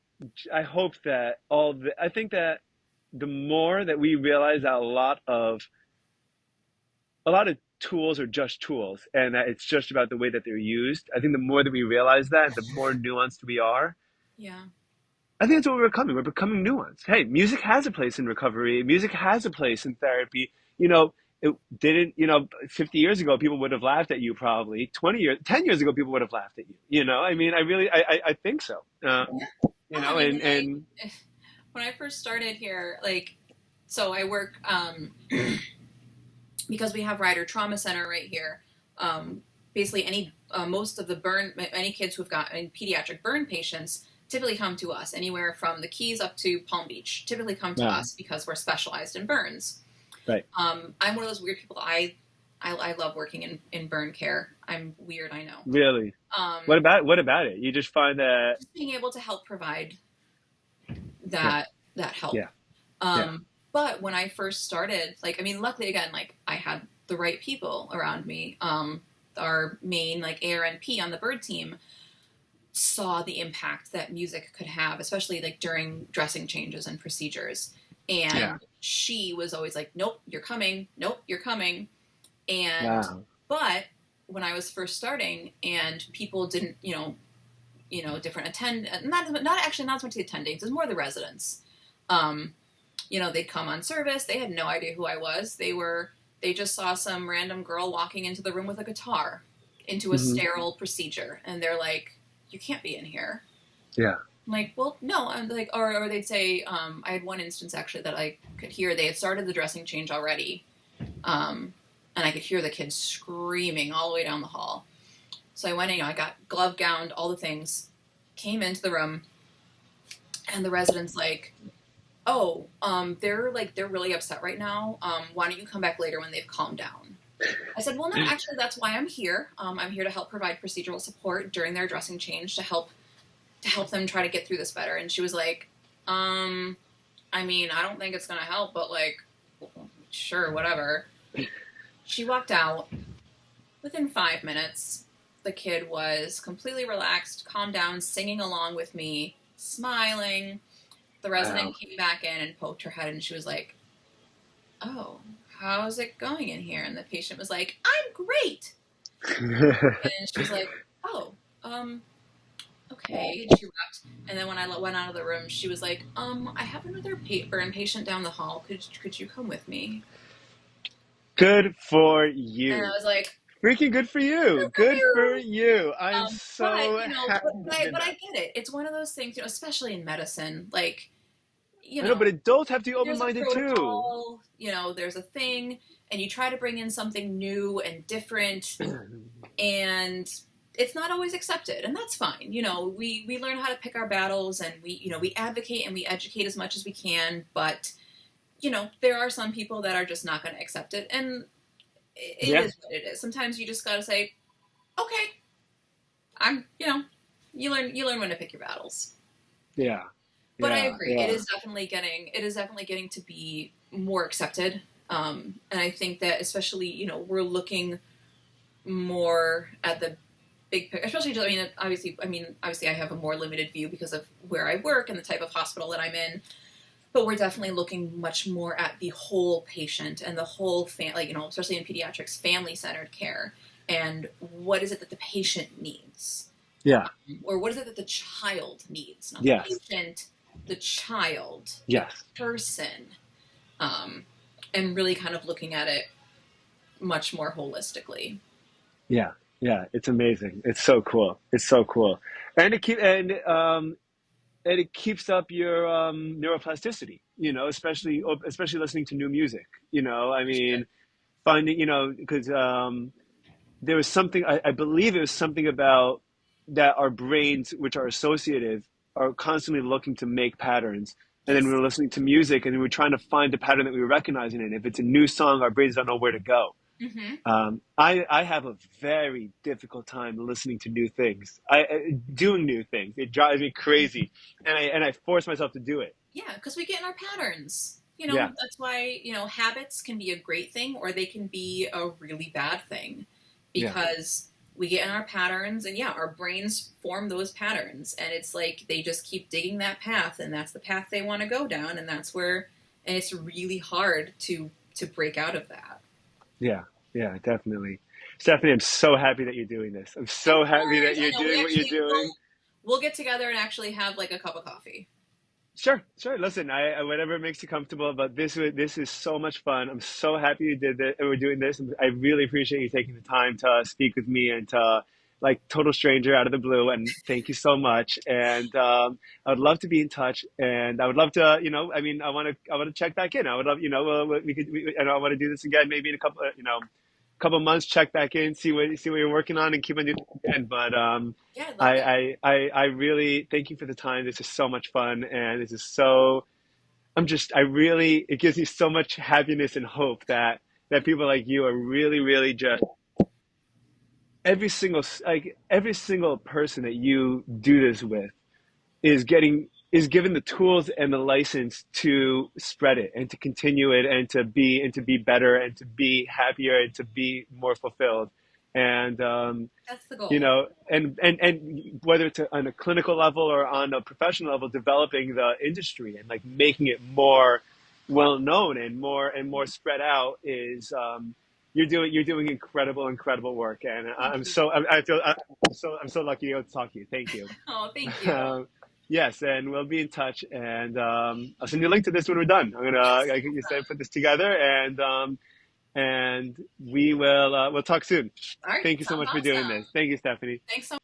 I hope that I think that the more that we realize that a lot of tools are just tools and that it's just about the way that they're used. I think the more that we realize that, the more nuanced we are. Yeah. I think that's what we're becoming. We're becoming nuanced. Hey, music has a place in recovery. Music has a place in therapy. It didn't, 50 years ago, people would have laughed at you probably. 10 years ago, people would have laughed at you. I mean, I think so. I mean, And when I first started here, like, so I work, because we have Ryder Trauma Center right here. Basically, most of any kids who've got pediatric burn patients typically come to us, anywhere from the Keys up to Palm Beach. Typically come to us because we're specialized in burns. right. I'm one of those weird people. I love working in burn care. I'm weird, I know. Really? What about it? You just find that Just being able to help provide that help. yeah. But when I first started, like, I mean, luckily again, like I had the right people around me. Our main like ARNP on the bird team saw the impact that music could have, especially like during dressing changes and procedures. And she was always like, "Nope, you're coming. Nope, you're coming." And Wow. but when I was first starting, and people didn't, different not so much the attendings, it was more the residents. They'd come on service. They had no idea who I was. They just saw some random girl walking into the room with a guitar into a sterile procedure. And they're like, "You can't be in here." Yeah. I'm like, "Well, no." I'm like, or they'd say, I had one instance actually that I could hear. They had started the dressing change already. And I could hear the kids screaming all the way down the hall. So I went in, I got glove gowned, all the things, came into the room, and the resident's like, "Oh, they're really upset right now. Why don't you come back later when they've calmed down?" I said, "Well, no, actually, that's why I'm here. I'm here to help provide procedural support during their dressing change to help them try to get through this better." And she was like, I mean, I don't think it's going to help, but like, sure, whatever." She walked out. Within 5 minutes, the kid was completely relaxed, calmed down, singing along with me, smiling. The resident came back in and poked her head, and she was like, "Oh, how's it going in here?" And the patient was like, "I'm great." And she was like, "Oh, okay." And she left. And then when I went out of the room, she was like, "I have another burn patient down the hall. Could you come with me?" Good for you. And I was like, Freaking good for you. Good for you. I'm so happy. But I get it. It's one of those things, especially in medicine, like, I know, but adults have to be there's a open-minded too. protocol, there's a thing, and you try to bring in something new and different, and it's not always accepted, and that's fine. We learn how to pick our battles, and we advocate and we educate as much as we can, but there are some people that are just not going to accept it, and it is what it is. Sometimes you just got to say, "Okay, you learn when to pick your battles." Yeah. But I agree. Yeah. It is definitely getting to be more accepted. And I think that especially, we're looking more at the big picture, especially, obviously I have a more limited view because of where I work and the type of hospital that I'm in. But we're definitely looking much more at the whole patient and the whole especially in pediatrics, family-centered care. And what is it that the patient needs? Yeah. Or what is it that the child needs? Not yes. the patient, the child, yes. the person. And really kind of looking at it much more holistically. Yeah, yeah, it's amazing. It's so cool. It's so cool, and it keeps up your neuroplasticity. Especially listening to new music. I mean, finding because there was something I believe it was something about that our brains, which are associative, are constantly looking to make patterns. And then we Yes. were listening to music, and we were trying to find a pattern that we were recognizing. And if it's a new song, our brains don't know where to go. Hmm. I have a very difficult time listening to new things. Doing new things. It drives me crazy, and I force myself to do it. Yeah, because we get in our patterns. Yeah, That's why, habits can be a great thing or they can be a really bad thing yeah, because we get in our patterns and yeah, our brains form those patterns and it's like they just keep digging that path and that's the path they want to go down and and it's really hard to break out of that. yeah, yeah, definitely. Stephanie, I'm so happy that you're doing this. I'm Of so happy that course, I you're know we doing what you're actually doing. we'll get together and actually have like a cup of coffee. Sure, sure. Listen, whatever makes you comfortable, but this is so much fun. I'm so happy you did that. We're doing this. I really appreciate you taking the time to speak with me and to like total stranger out of the blue. And thank you so much. And I would love to be in touch. And I would love to, I mean, I want to check back in. I would love, and I want to do this again, maybe in a couple months, check back in, see what you're working on, and keep on doing it again. But Yeah, I love it. I really thank you for the time. This is so much fun, and this is so. I really it gives me so much happiness and hope that people like you are really, really just every single person that you do this with is given the tools and the license to spread it and to continue it and to be better and to be happier and to be more fulfilled and That's the goal. and whether it's on a clinical level or on a professional level, developing the industry and like making it more well known and more spread out is you're doing incredible work, and Thank I'm you. so I feel I'm so lucky to talk to you. Thank you. Oh, thank you. Yes, and we'll be in touch, and I'll send you a link to this when we're done. Yes. I can put this together, and we'll talk soon. All right. Thank you so Sounds much for doing awesome. this. Thank you, Stephanie. Thanks so